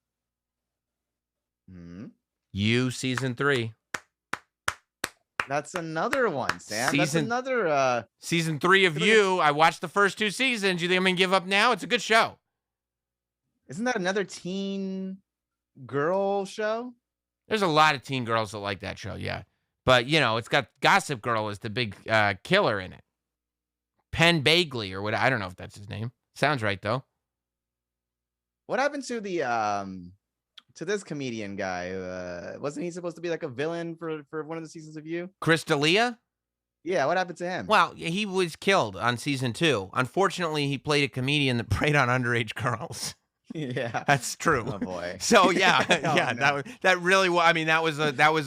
Mm-hmm. You Season 3. That's another one, Sam. That's Season- another. Season 3 of You. I watched the first 2 seasons. You think I'm going to give up now? It's a good show. Isn't that another teen girl show? There's a lot of teen girls that like that show, yeah. But, you know, it's got Gossip Girl as the big killer in it. Penn Bagley or what? I don't know if that's his name. Sounds right, though. What happened to the to this comedian guy? Wasn't he supposed to be like a villain for one of the seasons of You? Chris D'Elia? Yeah, what happened to him? Well, he was killed on season 2. Unfortunately, he played a comedian that preyed on underage girls. Yeah, That's true. Oh boy. So yeah, Oh, yeah, no. that really was. I mean, that was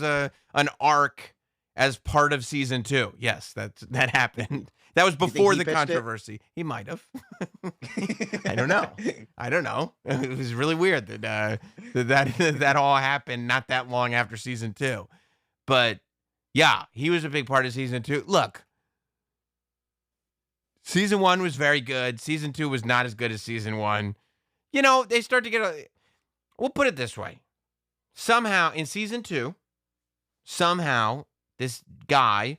an arc as part of season 2. Yes, that happened. That was think before he the pitched it? controversy. He might have. I don't know. I don't know. It was really weird that all happened not that long after season 2. But yeah, he was a big part of season 2. Look, season 1 was very good. Season 2 was not as good as season 1. You know, they start to get we'll put it this way. Somehow, in season 2, this guy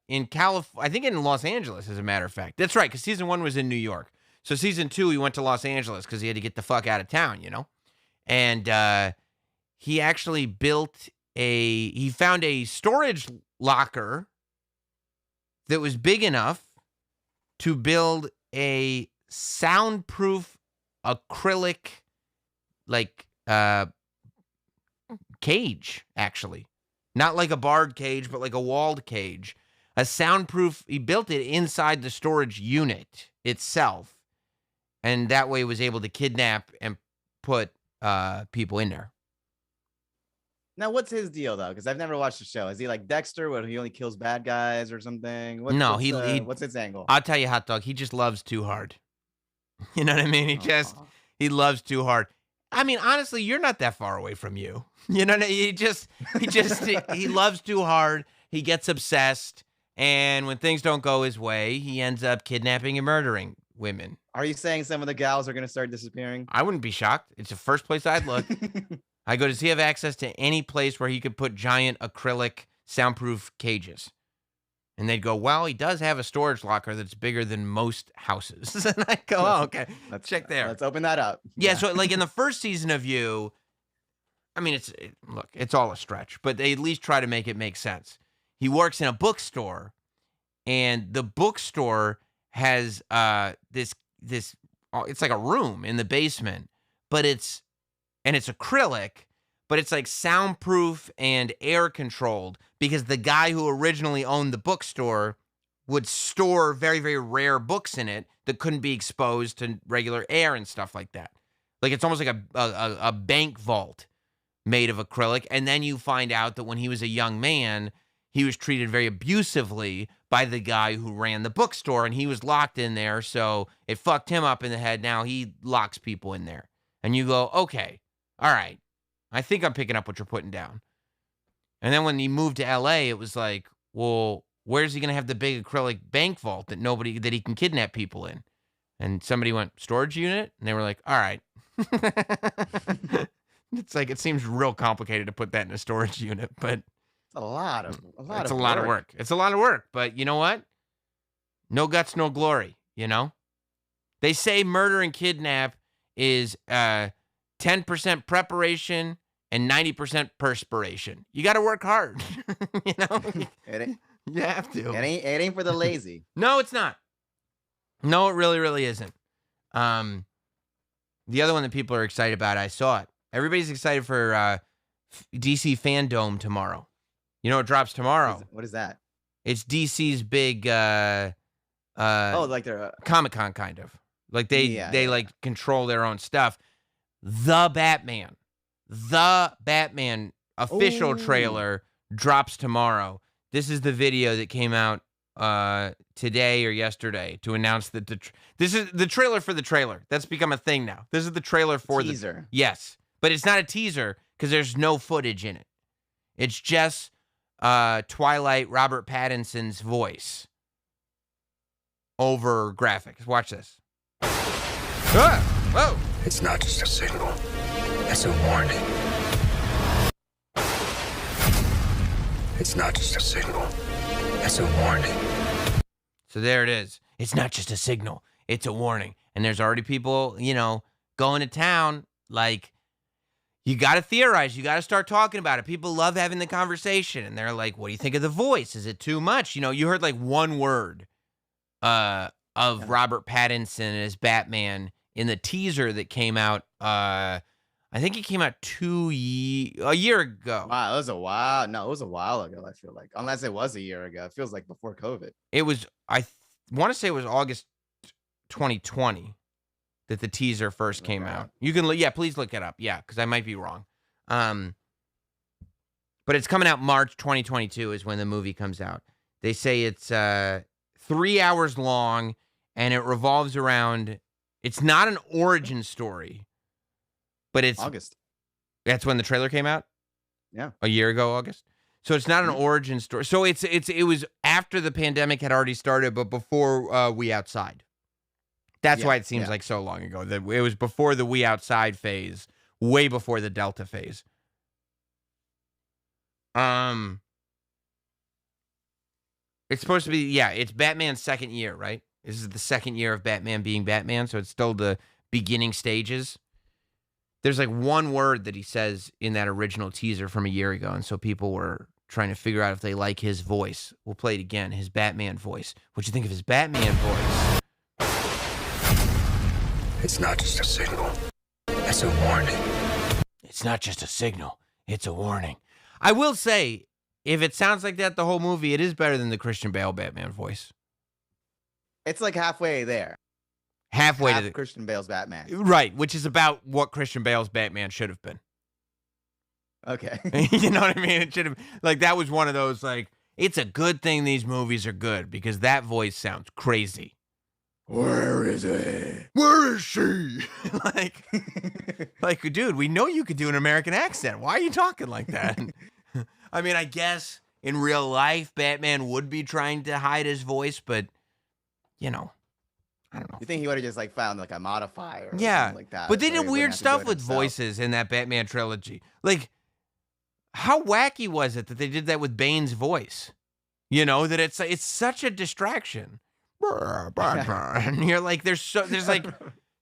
in California, I think in Los Angeles, as a matter of fact. That's right, because season 1 was in New York. So season 2, he went to Los Angeles because he had to get the fuck out of town, you know? And he actually he found a storage locker that was big enough to build a soundproof acrylic cage, actually. Not like a barred cage, but like a walled cage. A soundproof, he built it inside the storage unit itself. And that way was able to kidnap and put people in there. Now, what's his deal though? Because I've never watched the show. Is he like Dexter, where he only kills bad guys or something? What's his angle? I'll tell you, hot dog, he just loves too hard. You know what I mean? He loves too hard. I mean, honestly, you're not that far away from You. You know, he loves too hard. He gets obsessed. And when things don't go his way, he ends up kidnapping and murdering women. Are you saying some of the gals are going to start disappearing? I wouldn't be shocked. It's the first place I'd look. I go, does he have access to any place where he could put giant acrylic soundproof cages? And they'd go, well, he does have a storage locker that's bigger than most houses. And I go, oh, okay, let's check there. Let's open that up. Yeah, so like in the first season of You, I mean, it's all a stretch, but they at least try to make it make sense. He works in a bookstore, and the bookstore has this it's like a room in the basement, but it's acrylic, but it's like soundproof and air controlled because the guy who originally owned the bookstore would store very, very rare books in it that couldn't be exposed to regular air and stuff like that. Like it's almost like a bank vault made of acrylic. And then you find out that when he was a young man, he was treated very abusively by the guy who ran the bookstore, and he was locked in there. So it fucked him up in the head. Now he locks people in there. And you go, okay, all right, I think I'm picking up what you're putting down. And then when he moved to LA, it was like, well, where's he going to have the big acrylic bank vault that he can kidnap people in? And somebody went, storage unit? And they were like, all right. It's like, it seems real complicated to put that in a storage unit, but it's a lot of work. It's a lot of work, but you know what? No guts, no glory, you know? They say murder and kidnap is 10% preparation and 90% perspiration. You got to work hard. You know, you have to. It ain't for the lazy. No, it's not. No, it really, really isn't. The other one that people are excited about, I saw it. Everybody's excited for DC Fandom tomorrow. You know what drops tomorrow? What is that? It's DC's big like their Comic-Con kind of. Like they like control their own stuff. The Batman official trailer drops tomorrow. This is the video that came out today or yesterday to announce that this is the trailer for the trailer. That's become a thing now. This is the trailer for the teaser. Yes, but it's not a teaser because there's no footage in it. It's just Twilight Robert Pattinson's voice over graphics. Watch this. Whoa! It's not just a signal. It's a warning. It's not just a signal. It's a warning. So there it is. It's not just a signal. It's a warning. And there's already people, going to town. Like, you got to theorize. You got to start talking about it. People love having the conversation. And they're like, what do you think of the voice? Is it too much? You heard like one word of Robert Pattinson as Batman in the teaser that came out. I think it came out a year ago. Wow, it was a while. No, it was a while ago, I feel like. Unless it was a year ago. It feels like before COVID. It was, I want to say it was August 2020 that the teaser first came out. You can, please look it up. Yeah, because I might be wrong. But it's coming out March 2022 is when the movie comes out. They say it's 3 hours long, and it revolves around, it's not an origin story. But it's August. That's when the trailer came out? Yeah. A year ago, August. So it's not an origin story. So it was after the pandemic had already started, but before We Outside. That's why it seems like so long ago. That it was before the We Outside phase, way before the Delta phase. It's supposed to be, it's Batman's second year, right? This is the second year of Batman being Batman, so it's still the beginning stages. There's like one word that he says in that original teaser from a year ago, and so people were trying to figure out if they like his voice. We'll play it again, his Batman voice. What'd you think of his Batman voice? It's not just a signal. It's a warning. It's not just a signal. It's a warning. I will say, if it sounds like that the whole movie, it is better than the Christian Bale Batman voice. It's like halfway there. Halfway to the Christian Bale's Batman. Right, which is about what Christian Bale's Batman should have been. Okay. You know what I mean? It should have, like, that was one of those, like, it's a good thing these movies are good because that voice sounds crazy. Where is it? Where is she? like, dude, we know you could do an American accent. Why are you talking like that? I mean, I guess in real life, Batman would be trying to hide his voice, but, I don't know. You think he would have just like found like a modifier or something like that? But they did weird stuff with voices in that Batman trilogy. Like, how wacky was it that they did that with Bane's voice? That it's such a distraction. And you're like, there's like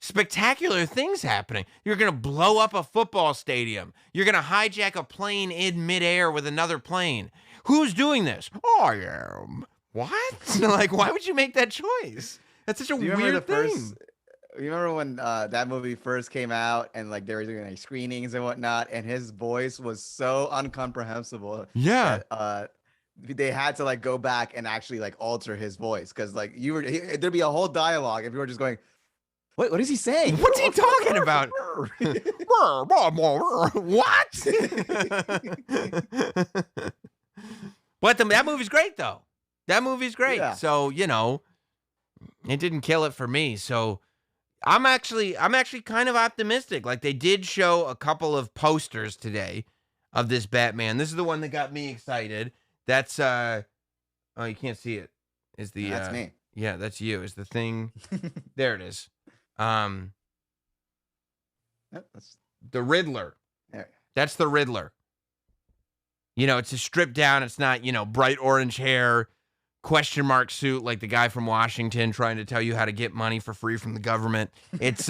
spectacular things happening. You're gonna blow up a football stadium. You're gonna hijack a plane in midair with another plane. Who's doing this? I am. What? Like, why would you make that choice? That's such a weird thing. You remember when that movie first came out and like they were doing like screenings and whatnot, and his voice was so incomprehensible. Yeah. That, they had to like go back and actually like alter his voice because like there'd be a whole dialogue if you were just going, what is he saying? What's he talking about? What? But that movie's great though. That movie's great. Yeah. So, it didn't kill it for me. So I'm actually kind of optimistic. Like, they did show a couple of posters today of this Batman. This is the one that got me excited. That's oh, you can't see it. Is the that's me. Yeah, that's you. Is the thing. There it is. That's the Riddler. There. That's the Riddler. It's a stripped down, it's not, bright orange hair, question mark suit like the guy from Washington trying to tell you how to get money for free from the government. It's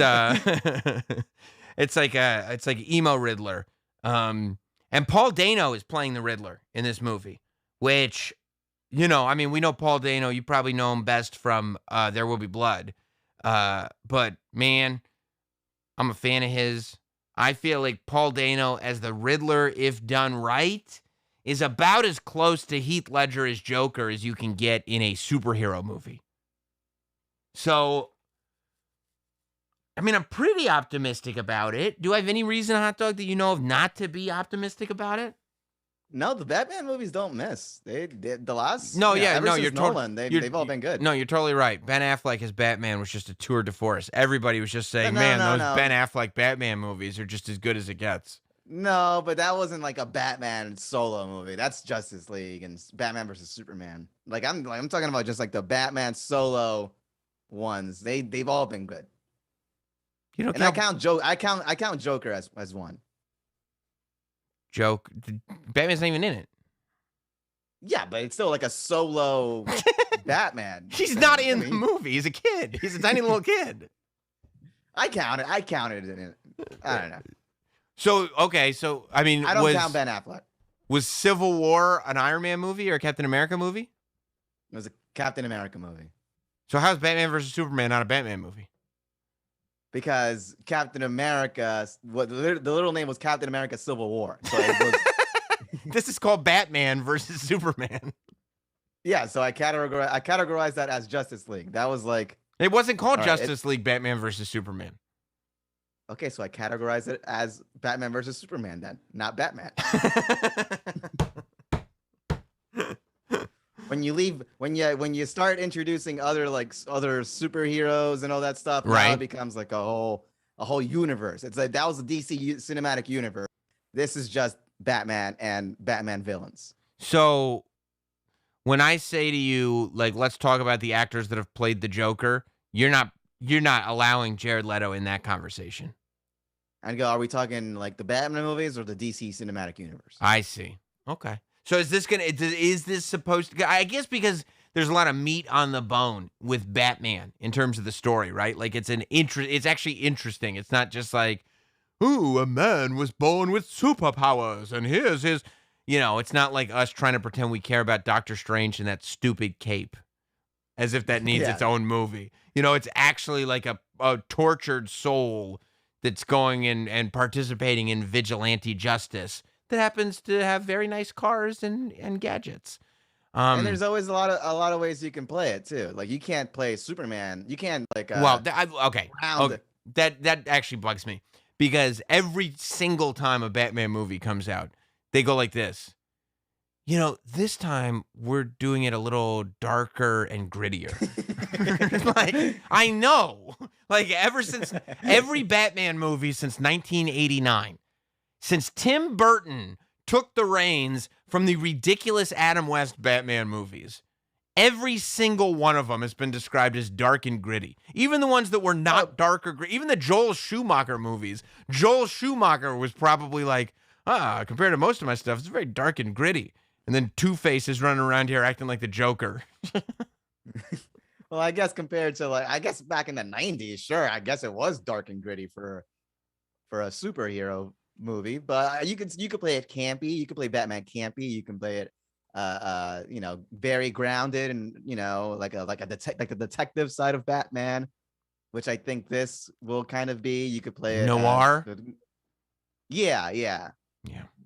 it's like emo Riddler. And Paul Dano is playing the Riddler in this movie, which, we know Paul Dano, you probably know him best from There Will Be Blood. But man, I'm a fan of his. I feel like Paul Dano as the Riddler, if done right, is about as close to Heath Ledger as Joker as you can get in a superhero movie. So, I'm pretty optimistic about it. Do I have any reason, Hot Dog, that you know of not to be optimistic about it? No, the Batman movies don't miss. They've all been good. No, you're totally right. Ben Affleck as Batman was just a tour de force. Everybody was just saying, Ben Affleck Batman movies are just as good as it gets. No, but that wasn't like a Batman solo movie. That's Justice League and Batman versus Superman. I'm talking about just like the Batman solo ones. They've all been good. I count Joker as one. Batman's not even in it. Yeah, but it's still like a solo Batman. He's not in I the mean, movie. He's a kid. He's a tiny little kid. I counted it in. I don't know. So, okay. So, I mean, I don't count Ben Affleck. Was Civil War an Iron Man movie or a Captain America movie? It was a Captain America movie. So how's Batman versus Superman not a Batman movie? Because Captain America, the little name was Captain America Civil War. So it was, This is called Batman versus Superman. yeah, so I categorized that as Justice League. That was like, It wasn't called all right, Justice League Batman versus Superman. okay, so I categorized it as Batman versus Superman then, not Batman. When you start introducing other superheroes and all that stuff, now Right. it becomes like a whole universe. It's like that was the DC cinematic universe. This is just Batman and Batman villains. So when I say to you, like, let's talk about the actors that have played the Joker, you're not allowing Jared Leto in that conversation. And go, are we talking like the Batman movies or the DC cinematic universe? I see. Okay. So is this supposed to, I guess because there's a lot of meat on the bone with Batman in terms of the story, right? Like it's actually interesting. It's not just like, ooh, a man was born with superpowers and here's his, it's not like us trying to pretend we care about Doctor Strange and that stupid cape as if that needs Yeah. its own movie. It's actually like a tortured soul that's going in and participating in vigilante justice that happens to have very nice cars and gadgets. And there's always a lot of ways you can play it too. Like you can't play Superman. You can't like okay. round it. That actually bugs me because every single time a Batman movie comes out, they go like this. This time we're doing it a little darker and grittier. Like, I know. Like every Batman movie since 1989, since Tim Burton took the reins from the ridiculous Adam West Batman movies, every single one of them has been described as dark and gritty. Even the ones that were not dark or gritty. Even the Joel Schumacher movies. Joel Schumacher was probably like, compared to most of my stuff, it's very dark and gritty. And then Two-Face is running around here acting like the Joker. Well, I guess compared to back in the 90s, sure, I guess it was dark and gritty for a superhero movie, but you could play it campy. You could play Batman campy. You can play it very grounded and like the detective side of Batman, which I think this will kind of be. You could play it noir. Yeah.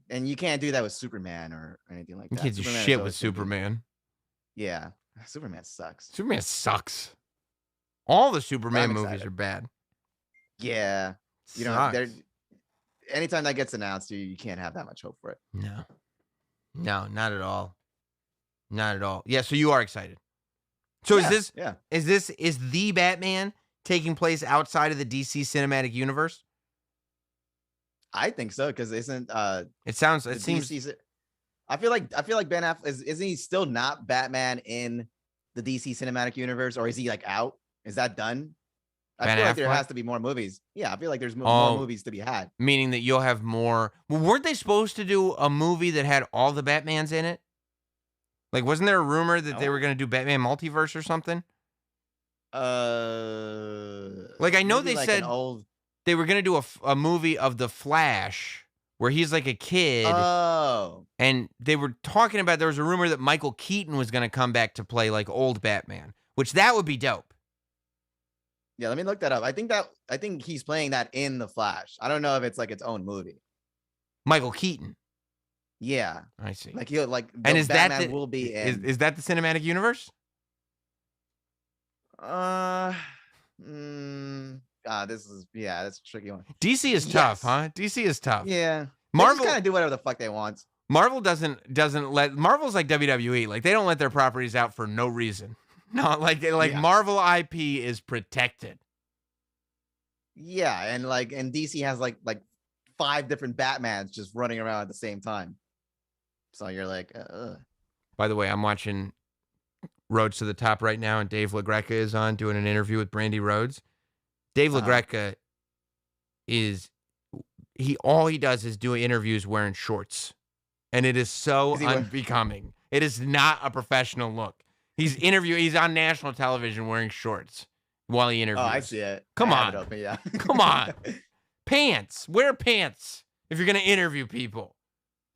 And you can't do that with Superman or anything like that. You can't do shit with Superman. Yeah, Superman sucks. Superman sucks. All the Superman movies are bad. Yeah, anytime that gets announced, you can't have that much hope for it. No, not at all. Not at all. Yeah, so you are excited. So is the Batman taking place outside of the DC cinematic universe? I think so, because isn't it seems DC, I feel like Ben Affleck isn't he still not Batman in the DC cinematic universe, or is he like out? Is that done? I feel like there has to be more movies. Yeah, I feel like there's more movies to be had. Meaning that you'll have more. Well, weren't they supposed to do a movie that had all the Batmans in it? Like, wasn't there a rumor that they were going to do Batman Multiverse or something? Like, I know they said they were going to do a movie of The Flash where he's like a kid. Oh. And they were talking about, there was a rumor that Michael Keaton was going to come back to play like old Batman, which that would be dope. Yeah, let me look that up. I think he's playing that in The Flash. I don't know if it's like its own movie. Michael Keaton. Yeah. I see. Like he'll and is Batman that will be in. Is that the cinematic universe? This is that's a tricky one. DC is tough, huh? DC is tough. Yeah. Marvel kind of do whatever the fuck they want. Marvel doesn't let Marvel's like WWE. Like they don't let their properties out for no reason. No, like Marvel IP is protected. Yeah, and DC has like 5 different Batmans just running around at the same time. So you're like, By the way, I'm watching Roads to the Top right now, and Dave LaGreca is on doing an interview with Brandy Rhodes. Dave LaGreca all he does is do interviews wearing shorts, and it is so unbecoming. It is not a professional look. He's on national television wearing shorts while he interviews. Oh, I see it. Come I have on. it open, yeah. Come on. Pants. Wear pants if you're going to interview people.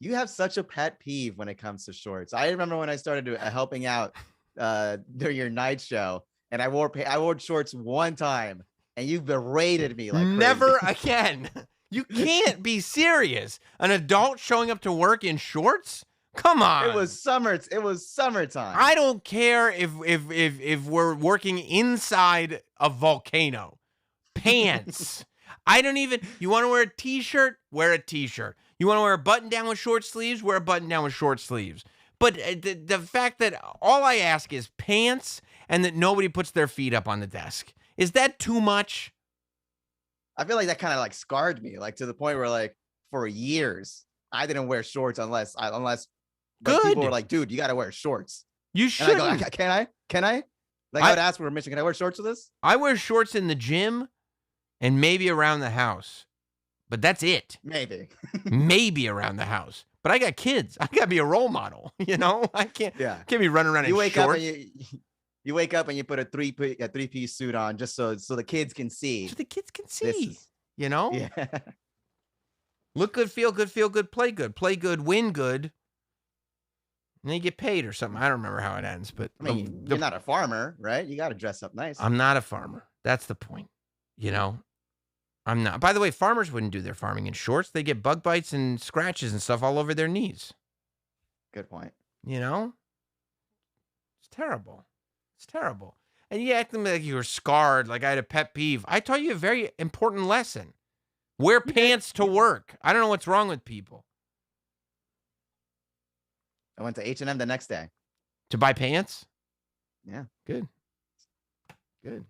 You have such a pet peeve when it comes to shorts. I remember when I started helping out during your night show, and I wore shorts one time, and you berated me like Never crazy. again. You can't be serious. An adult showing up to work in shorts? Come on. It was summertime. I don't care if we're working inside a volcano. Pants. I don't even. You want to wear a t-shirt? Wear a t-shirt. You want to wear a button down with short sleeves? Wear a button down with short sleeves. But the fact that all I ask is pants and that nobody puts their feet up on the desk. Is that too much? I feel like that kind of like scarred me, like to the point where like for years I didn't wear shorts unless like, Good. people were like, dude, you got to wear shorts. You And should. I go, can I? Like I would ask for permission. Can I wear shorts with this? I wear shorts in the gym and maybe around the house. But that's it. Maybe. Maybe around the house. But I got kids. I got to be a role model. You know, I can't be running around You in wake shorts. up and you wake up and you put a three-piece suit on just so the kids can see. So the kids can This see. is- You know? Yeah. Look good, feel good, play good. Play good, win good. And then you get paid or something. I don't remember how it ends, but I mean, you're not a farmer, right? You got to dress up nice. I'm not a farmer. That's the point. You know? I'm not. By the way, farmers wouldn't do their farming in shorts. They get bug bites and scratches and stuff all over their knees. Good point. You know? It's terrible. It's terrible. And you acting like you were scarred, like I had a pet peeve. I taught you a very important lesson. Wear pants to work. I don't know what's wrong with people. I went to H&M the next day. To buy pants? Yeah. Good. Good.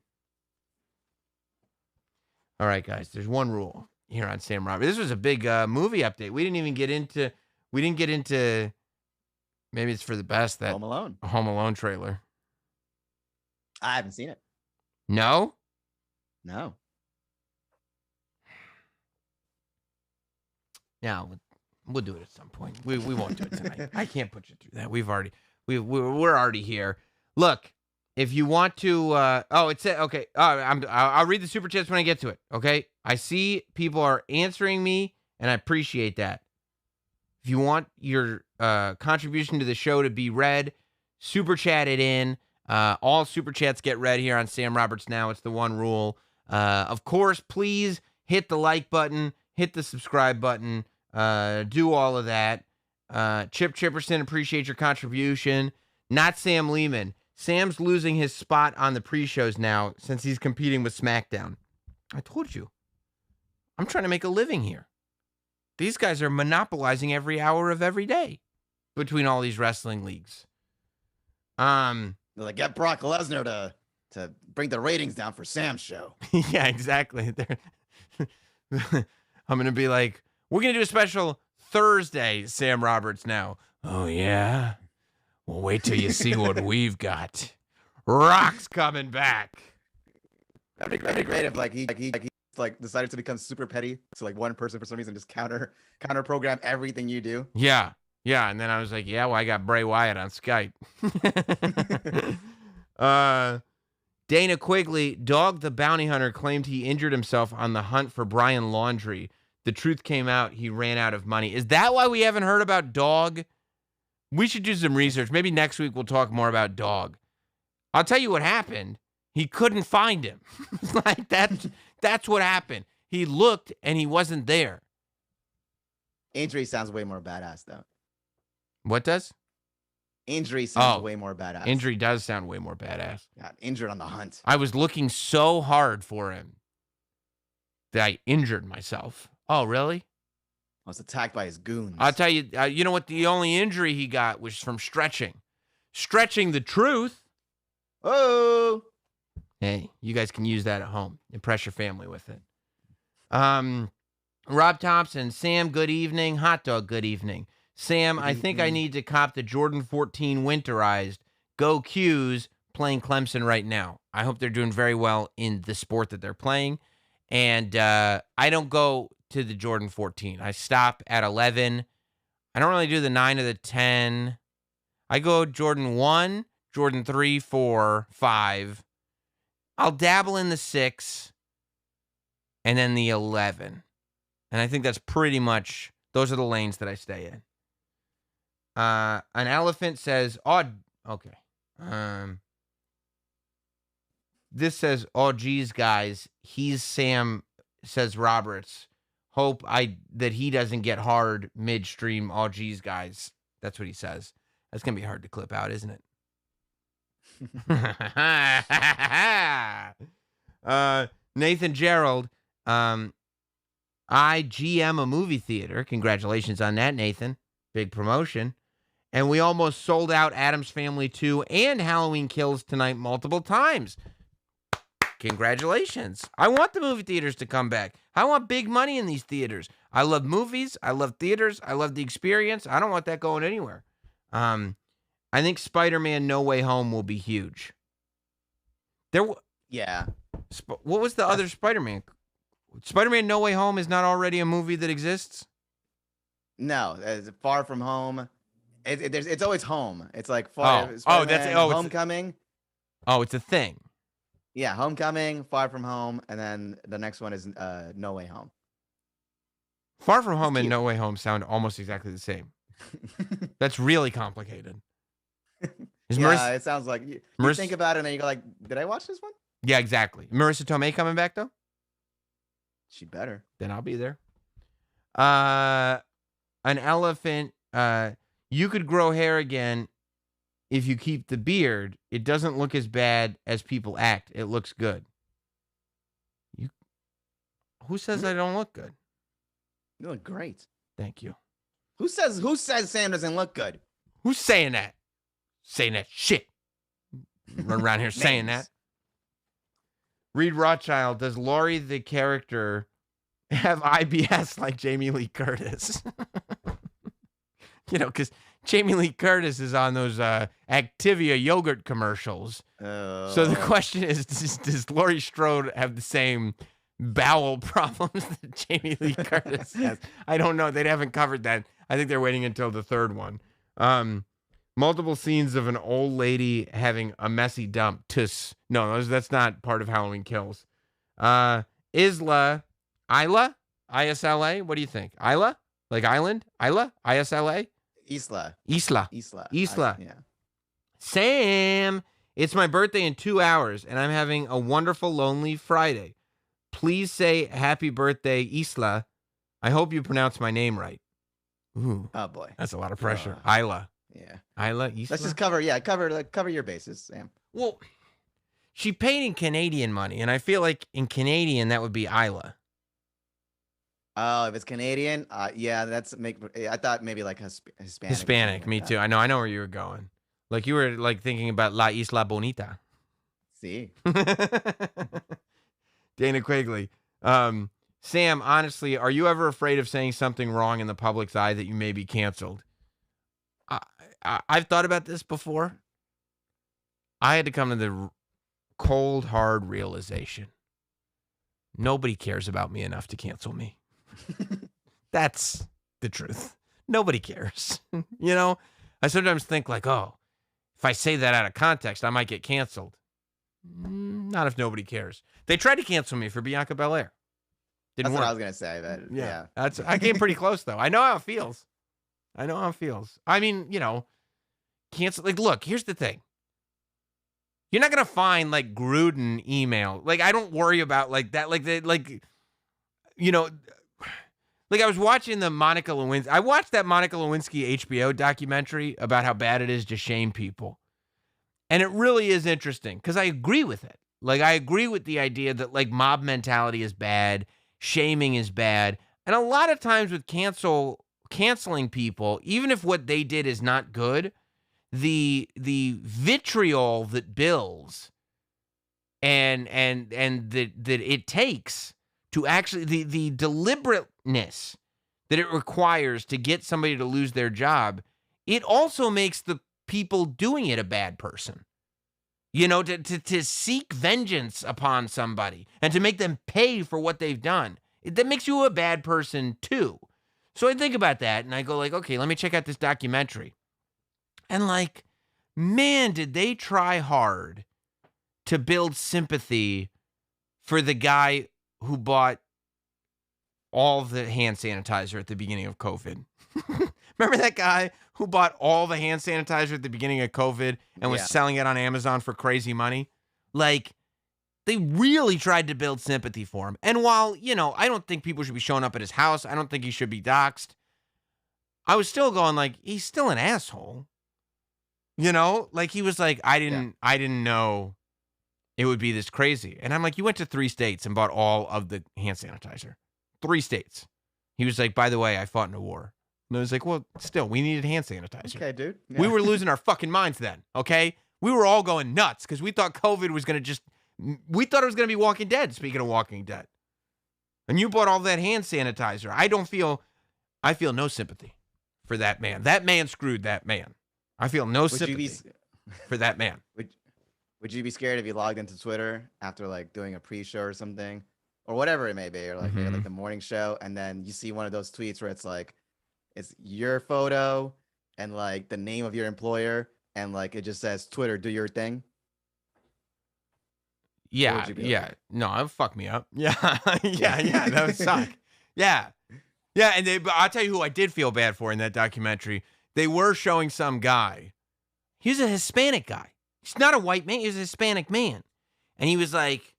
All right, guys. There's one rule here on Sam Roberts. This was a big movie update. We didn't get into. Maybe it's for the best that Home Alone. a Home Alone trailer. I haven't seen it. No. No. No. We'll do it at some point. We won't do it tonight. I can't put you through that. We're already here. Look, if you want to, okay. I'll read the super chats when I get to it. Okay. I see people are answering me, and I appreciate that. If you want your contribution to the show to be read, super chat it in. All super chats get read here on Sam Roberts Now. It's the one rule. Of course, please hit the like button, hit the subscribe button, do all of that. Chip Chipperson, appreciate your contribution. Not Sam Lehman. Sam's losing his spot on the pre-shows now since he's competing with SmackDown. I told you. I'm trying to make a living here. These guys are monopolizing every hour of every day between all these wrestling leagues. They're like, get Brock Lesnar to bring the ratings down for Sam's show. Yeah, exactly. I'm going to be like, we're going to do a special Thursday, Sam Roberts Now. Oh, yeah? Well, wait till you see what we've got. Rock's coming back. That'd be great if he decided to become super petty to like one person for some reason, just counter program everything you do. Yeah. Yeah. And then I was like, yeah, well, I got Bray Wyatt on Skype. Dana Quigley, Dog the Bounty Hunter, claimed he injured himself on the hunt for Brian Laundrie. The truth came out, he ran out of money. Is that why we haven't heard about Dog? We should do some research. Maybe next week we'll talk more about Dog. I'll tell you what happened. He couldn't find him. Like that's what happened. He looked and he wasn't there. Injury sounds way more badass though. What does? Injury sounds way more badass. Injury does sound way more badass. Got injured on the hunt. I was looking so hard for him that I injured myself. Oh, really? I was attacked by his goons. I'll tell you, you know what? The only injury he got was from stretching. Stretching the truth. Oh. Hey, you guys can use that at home. Impress your family with it. Rob Thompson, Sam, good evening. Hot Dog, good evening. Sam, I think I need to cop the Jordan 14 winterized. Go Qs, playing Clemson right now. I hope they're doing very well in the sport that they're playing. And I don't go to the Jordan 14. I stop at 11. I don't really do the 9 or the 10. I go Jordan 1, Jordan 3, 4, 5. I'll dabble in the 6 and then the 11. And I think that's pretty much, those are the lanes that I stay in. An elephant says, okay. This says, oh, geez, guys, he's Sam, says Roberts. Hope that he doesn't get hard midstream. Oh, geez, guys. That's what he says. That's going to be hard to clip out, isn't it? Nathan Gerald, I GM a movie theater. Congratulations on that, Nathan. Big promotion. And we almost sold out Addams Family 2 and Halloween Kills tonight multiple times. Congratulations. I want the movie theaters to come back. I want big money in these theaters. I love movies. I love theaters. I love the experience. I don't want that going anywhere. I think Spider-Man No Way Home will be huge. Yeah. What was the other Spider-Man? Spider-Man No Way Home is not already a movie that exists? No, it's Far From Home. It's always home. It's like that's Homecoming. It's a thing. Yeah, Homecoming, Far From Home, and then the next one is No Way Home. Far From Home and No Way Home sound almost exactly the same. That's really complicated. It sounds like you think about it and then you go like, did I watch this one? Yeah, exactly. Marissa Tomei coming back though? She better. Then I'll be there. An elephant. You could grow hair again if you keep the beard. It doesn't look as bad as people act. It looks good. Who says I don't look good? You look great. Thank you. Who says Sam doesn't look good? Who's saying that? Saying that shit. Run around here saying that. Reed Rothschild, does Laurie the character have IBS like Jamie Lee Curtis? Because Jamie Lee Curtis is on those Activia yogurt commercials. So the question is, does Laurie Strode have the same bowel problems that Jamie Lee Curtis has? I don't know. They haven't covered that. I think they're waiting until the third one. Multiple scenes of an old lady having a messy dump. No, that's not part of Halloween Kills. Isla, ISLA. What do you think? Isla, like island? Isla, ISLA. Isla. Yeah. Sam, it's my birthday in 2 hours, and I'm having a wonderful Lonely Friday. Please say happy birthday, Isla. I hope you pronounce my name right. Ooh. Oh boy, that's a lot of pressure. Isla. Yeah. Isla, Isla. Let's just cover your bases, Sam. Well, she paid in Canadian money, and I feel like in Canadian that would be Isla. Oh, if it's Canadian, yeah, I thought maybe like Hispanic. Hispanic, me too. I know where you were going. Like you were like thinking about La Isla Bonita. See. Dana Quigley. Sam, honestly, are you ever afraid of saying something wrong in the public's eye that you may be canceled? I've thought about this before. I had to come to the cold, hard realization. Nobody cares about me enough to cancel me. That's the truth. Nobody cares. I sometimes think like, oh, if I say that out of context, I might get canceled. Not if nobody cares. They tried to cancel me for Bianca Belair. That's what I was going to say. Yeah. I came pretty close, though. I know how it feels. I mean, cancel. Like, look, here's the thing. You're not going to find, like, Gruden email. Like, I don't worry about, like, that. Like, I was watching the Monica Lewinsky. I watched that Monica Lewinsky HBO documentary about how bad it is to shame people. And it really is interesting because I agree with it. Like, I agree with the idea that, like, mob mentality is bad. Shaming is bad. And a lot of times with canceling people, even if what they did is not good, the vitriol that builds and that it takes to actually the deliberateness that it requires to get somebody to lose their job, it also makes the people doing it a bad person. To seek vengeance upon somebody and to make them pay for what they've done. That makes you a bad person too. So I think about that and I go like, okay, let me check out this documentary. And like, man, did they try hard to build sympathy for the guy who bought all the hand sanitizer at the beginning of COVID. Remember that guy who bought all the hand sanitizer at the beginning of COVID and was selling it on Amazon for crazy money? Like, they really tried to build sympathy for him. And while, you know, I don't think people should be showing up at his house, I don't think he should be doxxed, I was still going like, he's still an asshole. You know, like he was like, I didn't know it would be this crazy. And I'm like, you went to 3 states and bought all of the hand sanitizer. 3 states. He was like, by the way, I fought in a war. And I was like, well, still, we needed hand sanitizer. Okay, dude. Yeah. We were losing our fucking minds then, okay? We were all going nuts because we thought COVID was going to we thought it was going to be Walking Dead, speaking of Walking Dead. And you bought all that hand sanitizer. I feel no sympathy for that man. That man screwed that man. I feel no sympathy for that man. Would you be scared if you logged into Twitter after like doing a pre-show or something, or whatever it may be, or like like the morning show, and then you see one of those tweets where it's like, it's your photo and like the name of your employer, and like it just says Twitter, do your thing? Yeah, no, it would fuck me up. Yeah, that would suck. Yeah, but I'll tell you who I did feel bad for in that documentary. They were showing some guy. He's a Hispanic guy. He's not a white man. He's a Hispanic man. And he was like,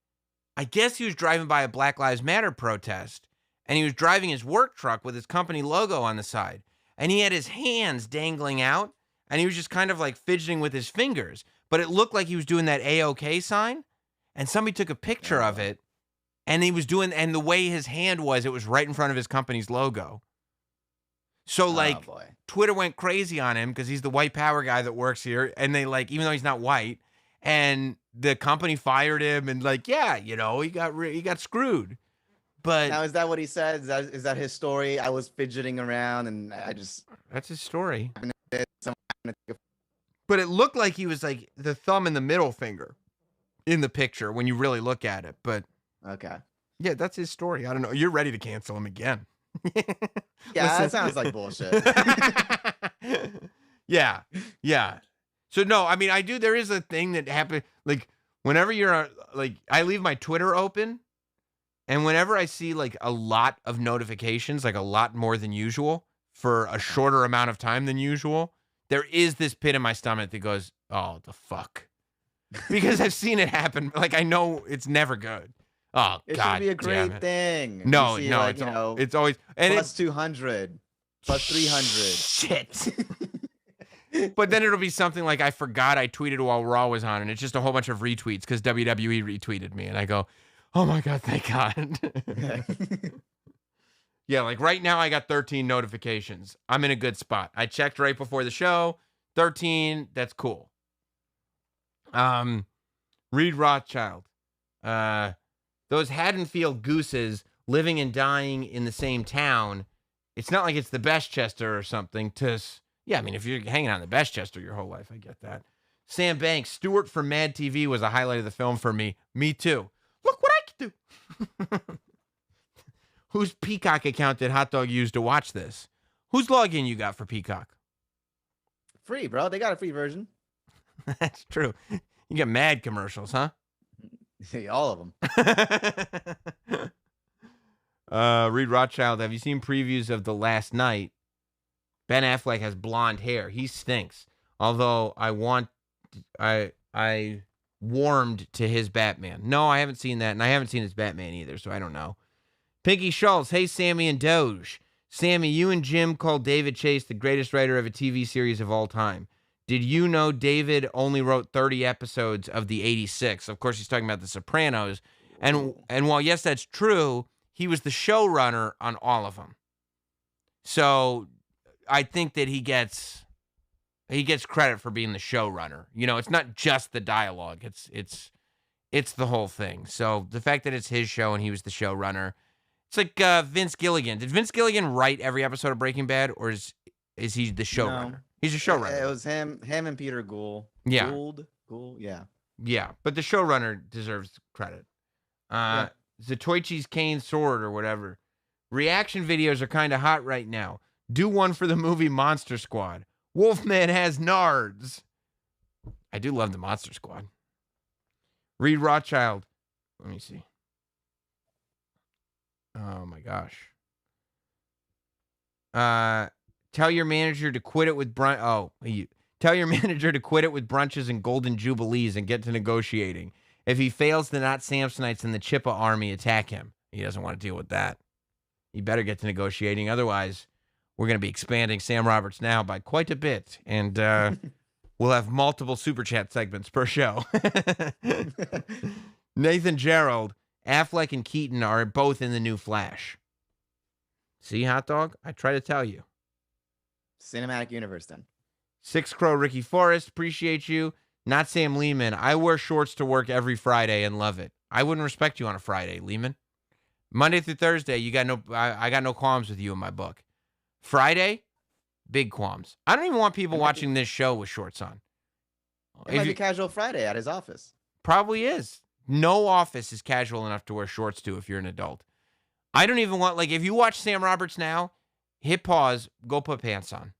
I guess he was driving by a Black Lives Matter protest, and he was driving his work truck with his company logo on the side. And he had his hands dangling out, and he was just kind of like fidgeting with his fingers. But it looked like he was doing that A-OK sign. And somebody took a picture of it, and he was doing, and the way his hand was, it was right in front of his company's logo. So like, Twitter went crazy on him because he's the white power guy that works here, and they like, even though he's not white, and the company fired him, and like, yeah, you know, he got screwed. But now, is that what he said? Is that his story? I was fidgeting around, and that's his story. But it looked like he was like the thumb and the middle finger in the picture when you really look at it. But okay, yeah, that's his story. I don't know. You're ready to cancel him again. Yeah, that sounds like bullshit. Yeah. So no, I mean, there is a thing that happened. Like whenever you're like, I leave my Twitter open, and whenever I see like a lot of notifications, like a lot more than usual for a shorter amount of time than usual, there is this pit in my stomach that goes, oh, the fuck. Because I've seen it happen. Like I know it's never good. Oh, it God, should be a great thing. No, see, no, like, it's always and plus 200, plus 300. Shit. But then it'll be something like I forgot I tweeted while Raw was on, and it's just a whole bunch of retweets because WWE retweeted me, and I go, oh my God, thank God. Yeah, like right now I got 13 notifications. I'm in a good spot. I checked right before the show. 13, that's cool. Reed Rothschild. Those Haddonfield gooses living and dying in the same town. It's not like it's the Bestchester or something. Yeah, I mean, if you're hanging out in the Bestchester your whole life, I get that. Sam Banks, Stewart from Mad TV was a highlight of the film for me. Me too. Look what I can do. Whose Peacock account did Hot Dog use to watch this? Whose login you got for Peacock? Free, bro. They got a free version. That's true. You get mad commercials, huh? All of them. Reed Rothschild, have you seen previews of The Last Night? Ben Affleck has blonde hair. He stinks. Although I warmed to his Batman. No, I haven't seen that, and I haven't seen his Batman either, so I don't know. Pinky Schultz, hey Sammy and Doge. Sammy, you and Jim called David Chase the greatest writer of a TV series of all time. Did you know David only wrote 30 episodes of the 86? Of course, he's talking about The Sopranos. And while, yes, that's true, he was the showrunner on all of them. So I think that he gets credit for being the showrunner. You know, it's not just the dialogue. It's the whole thing. So the fact that it's his show and he was the showrunner, it's like Vince Gilligan. Did Vince Gilligan write every episode of Breaking Bad, or is he the showrunner? No. He's a showrunner. It was him and Peter Gould. Yeah. Gould, yeah. Yeah, but the showrunner deserves credit. Zatoichi's Cane Sword or whatever. Reaction videos are kind of hot right now. Do one for the movie Monster Squad. Wolfman has nards. I do love the Monster Squad. Reed Rothschild. Let me see. Oh my gosh. Tell your manager to quit it with tell your manager to quit it with brunches and golden jubilees and get to negotiating. If he fails, the Not Samsonites and the Chippa army attack him. He doesn't want to deal with that. You better get to negotiating. Otherwise, we're going to be expanding Sam Roberts Now by quite a bit. And we'll have multiple Super Chat segments per show. Nathan Gerald, Affleck and Keaton are both in the new Flash. See, Hot Dog? I try to tell you. Cinematic universe, then. Six Crow Ricky Forrest, appreciate you. Not Sam Lehman. I wear shorts to work every Friday and love it. I wouldn't respect you on a Friday, Lehman. Monday through Thursday, I got no qualms with you in my book. Friday, big qualms. I don't even want people watching this show with shorts on. It might be Casual Friday at his office. Probably is. No office is casual enough to wear shorts to if you're an adult. I don't even want, if you watch Sam Roberts Now, hit pause, go put pants on,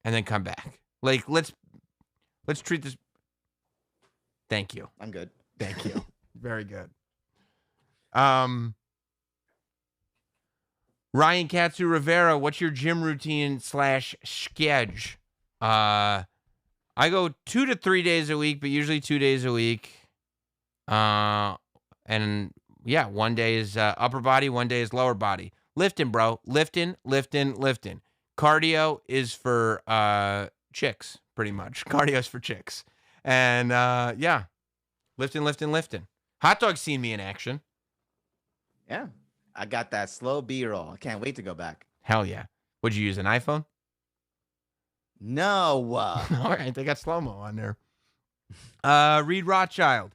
and then come back. Let's treat this. Thank you. I'm good. Thank you. Very good. Ryan Katsu Rivera, what's your gym routine / schedule? I go 2 to 3 days a week, but usually 2 days a week. And yeah, 1 day is upper body, 1 day is lower body. Lifting, bro. Lifting. Cardio is for chicks, pretty much. Cardio is for chicks. And yeah, lifting. Hot Dog's seen me in action. Yeah. I got that slow B-roll. I can't wait to go back. Hell yeah. Would you use an iPhone? No. All right, they got slow-mo on there. Reed Rothschild.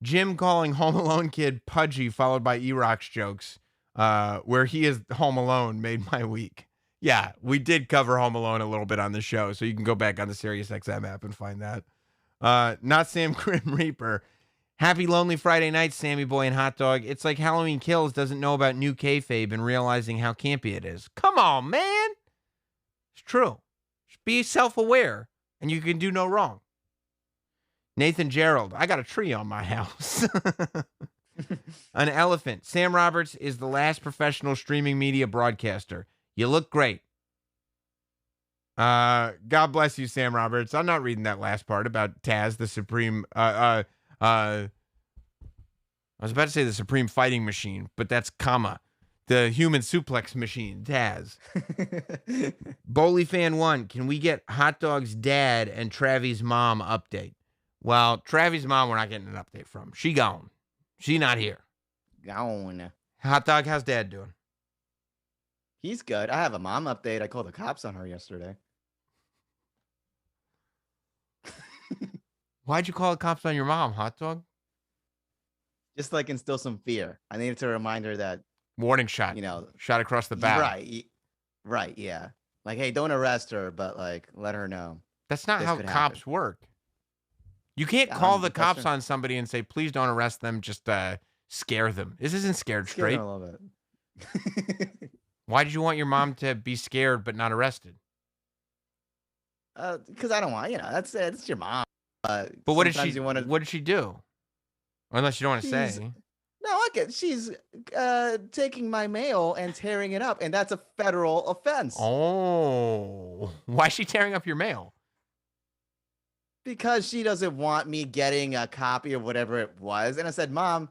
Jim calling Home Alone kid pudgy, followed by E-Rock's jokes, where he is Home Alone, made my week. Yeah, we did cover Home Alone a little bit on the show, so you can go back on the SiriusXM app and find that. Not Sam Grim Reaper. Happy Lonely Friday night, Sammy Boy and Hot Dog. It's like Halloween Kills doesn't know about new kayfabe and realizing how campy it is. Come on, man. It's true. Just be self-aware, and you can do no wrong. Nathan Gerald, I got a tree on my house. An elephant. Sam Roberts is the last professional streaming media broadcaster. You look great. God bless you, Sam Roberts. I'm not reading that last part about Taz, the supreme... I was about to say the supreme fighting machine, but that's the human suplex machine, Taz. Bowley Fan 1, can we get Hot Dog's dad and Travi's mom update? Well, Travi's mom, we're not getting an update from. She gone. She not here. Gone. Hot Dog, how's dad doing? He's good. I have a mom update. I called the cops on her yesterday. Why'd you call the cops on your mom, Hot Dog? Just instill some fear. I needed to remind her that warning shot. Shot across the bow. Right. Yeah. Hey, don't arrest her, but let her know. That's not how cops work. You can't call the cops on somebody and say, please don't arrest them. Just scare them. This isn't Scared Straight. I love it. Why did you want your mom to be scared but not arrested? Because I don't want, it's your mom. But what did she do? Unless you don't want to say. No, she's taking my mail and tearing it up, and that's a federal offense. Oh, why is she tearing up your mail? Because she doesn't want me getting a copy of whatever it was. And I said, Mom,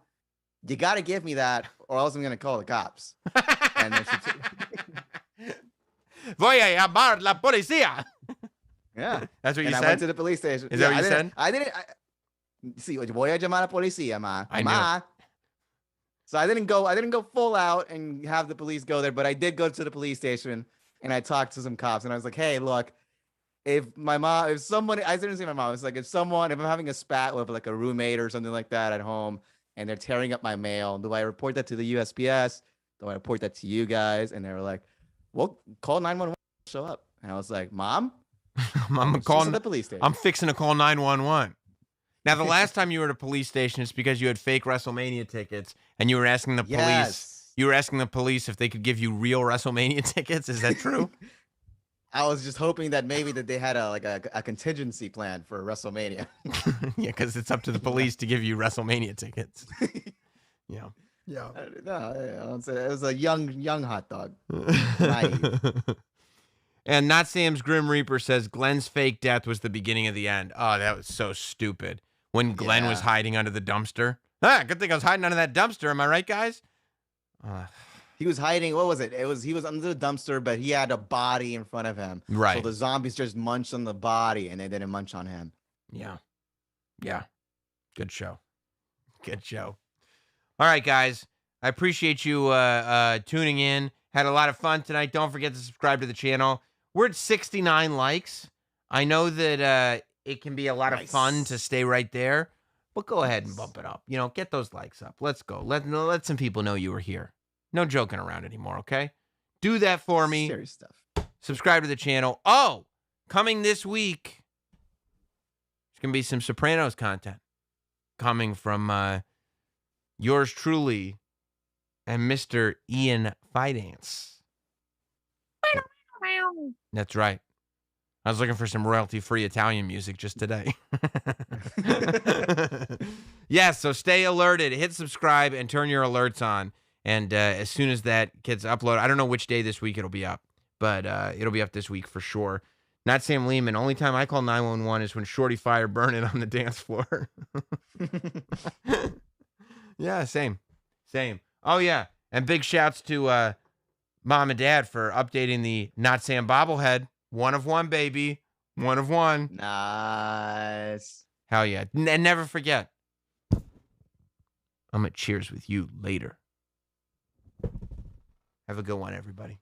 you got to give me that, or else I'm going to call the cops. And then Voy a llamar la policía. Yeah. That's what you said? I went to the police station. Is that what you said? I didn't. See, voy a llamar a la policía, ma. I know. So I didn't go full out and have the police go there, but I did go to the police station and I talked to some cops and I was like, hey, look, I didn't say my mom, it's if I'm having a spat with a roommate or something like that at home and they're tearing up my mail, do I report that to the USPS? Do I report that to you guys? And they were like, well, call 911, show up. And I was like, Mom, I'm calling the police station. I'm fixing to call 911. Now, the last time you were at a police station, it's because you had fake WrestleMania tickets and you were asking the police. Yes. You were asking the police if they could give you real WrestleMania tickets. Is that true? I was just hoping that maybe that they had a contingency plan for WrestleMania. Yeah, because it's up to the police to give you WrestleMania tickets. Yeah. No, it was a young hot dog. Naive. And Not Sam's Grim Reaper says Glenn's fake death was the beginning of the end. Oh, that was so stupid. When Glenn was hiding under the dumpster. Good thing I was hiding under that dumpster. Am I right, guys? He was hiding. What was it? He was under the dumpster, but he had a body in front of him. Right. So the zombies just munched on the body, and they didn't munch on him. Yeah. Good show. All right, guys. I appreciate you tuning in. Had a lot of fun tonight. Don't forget to subscribe to the channel. We're at 69 likes. I know that it can be a lot of fun to stay right there, but go ahead and bump it up. Get those likes up. Let's go. Let some people know you were here. No joking around anymore, okay? Do that for me. Serious stuff. Subscribe to the channel. Oh, coming this week, there's going to be some Sopranos content coming from yours truly and Mr. Ian Fidance. That's right. I was looking for some royalty-free Italian music just today. Yes, so stay alerted. Hit subscribe and turn your alerts on. And as soon as that gets uploaded, I don't know which day this week it'll be up, but it'll be up this week for sure. Not Sam Lehman. Only time I call 911 is when Shorty Fire burning on the dance floor. Yeah, same. Oh, yeah. And big shouts to Mom and Dad for updating the Not Sam bobblehead. 1 of 1, baby. 1 of 1. Nice. Hell yeah. And never forget, I'm going to cheers with you later. Have a good one, everybody.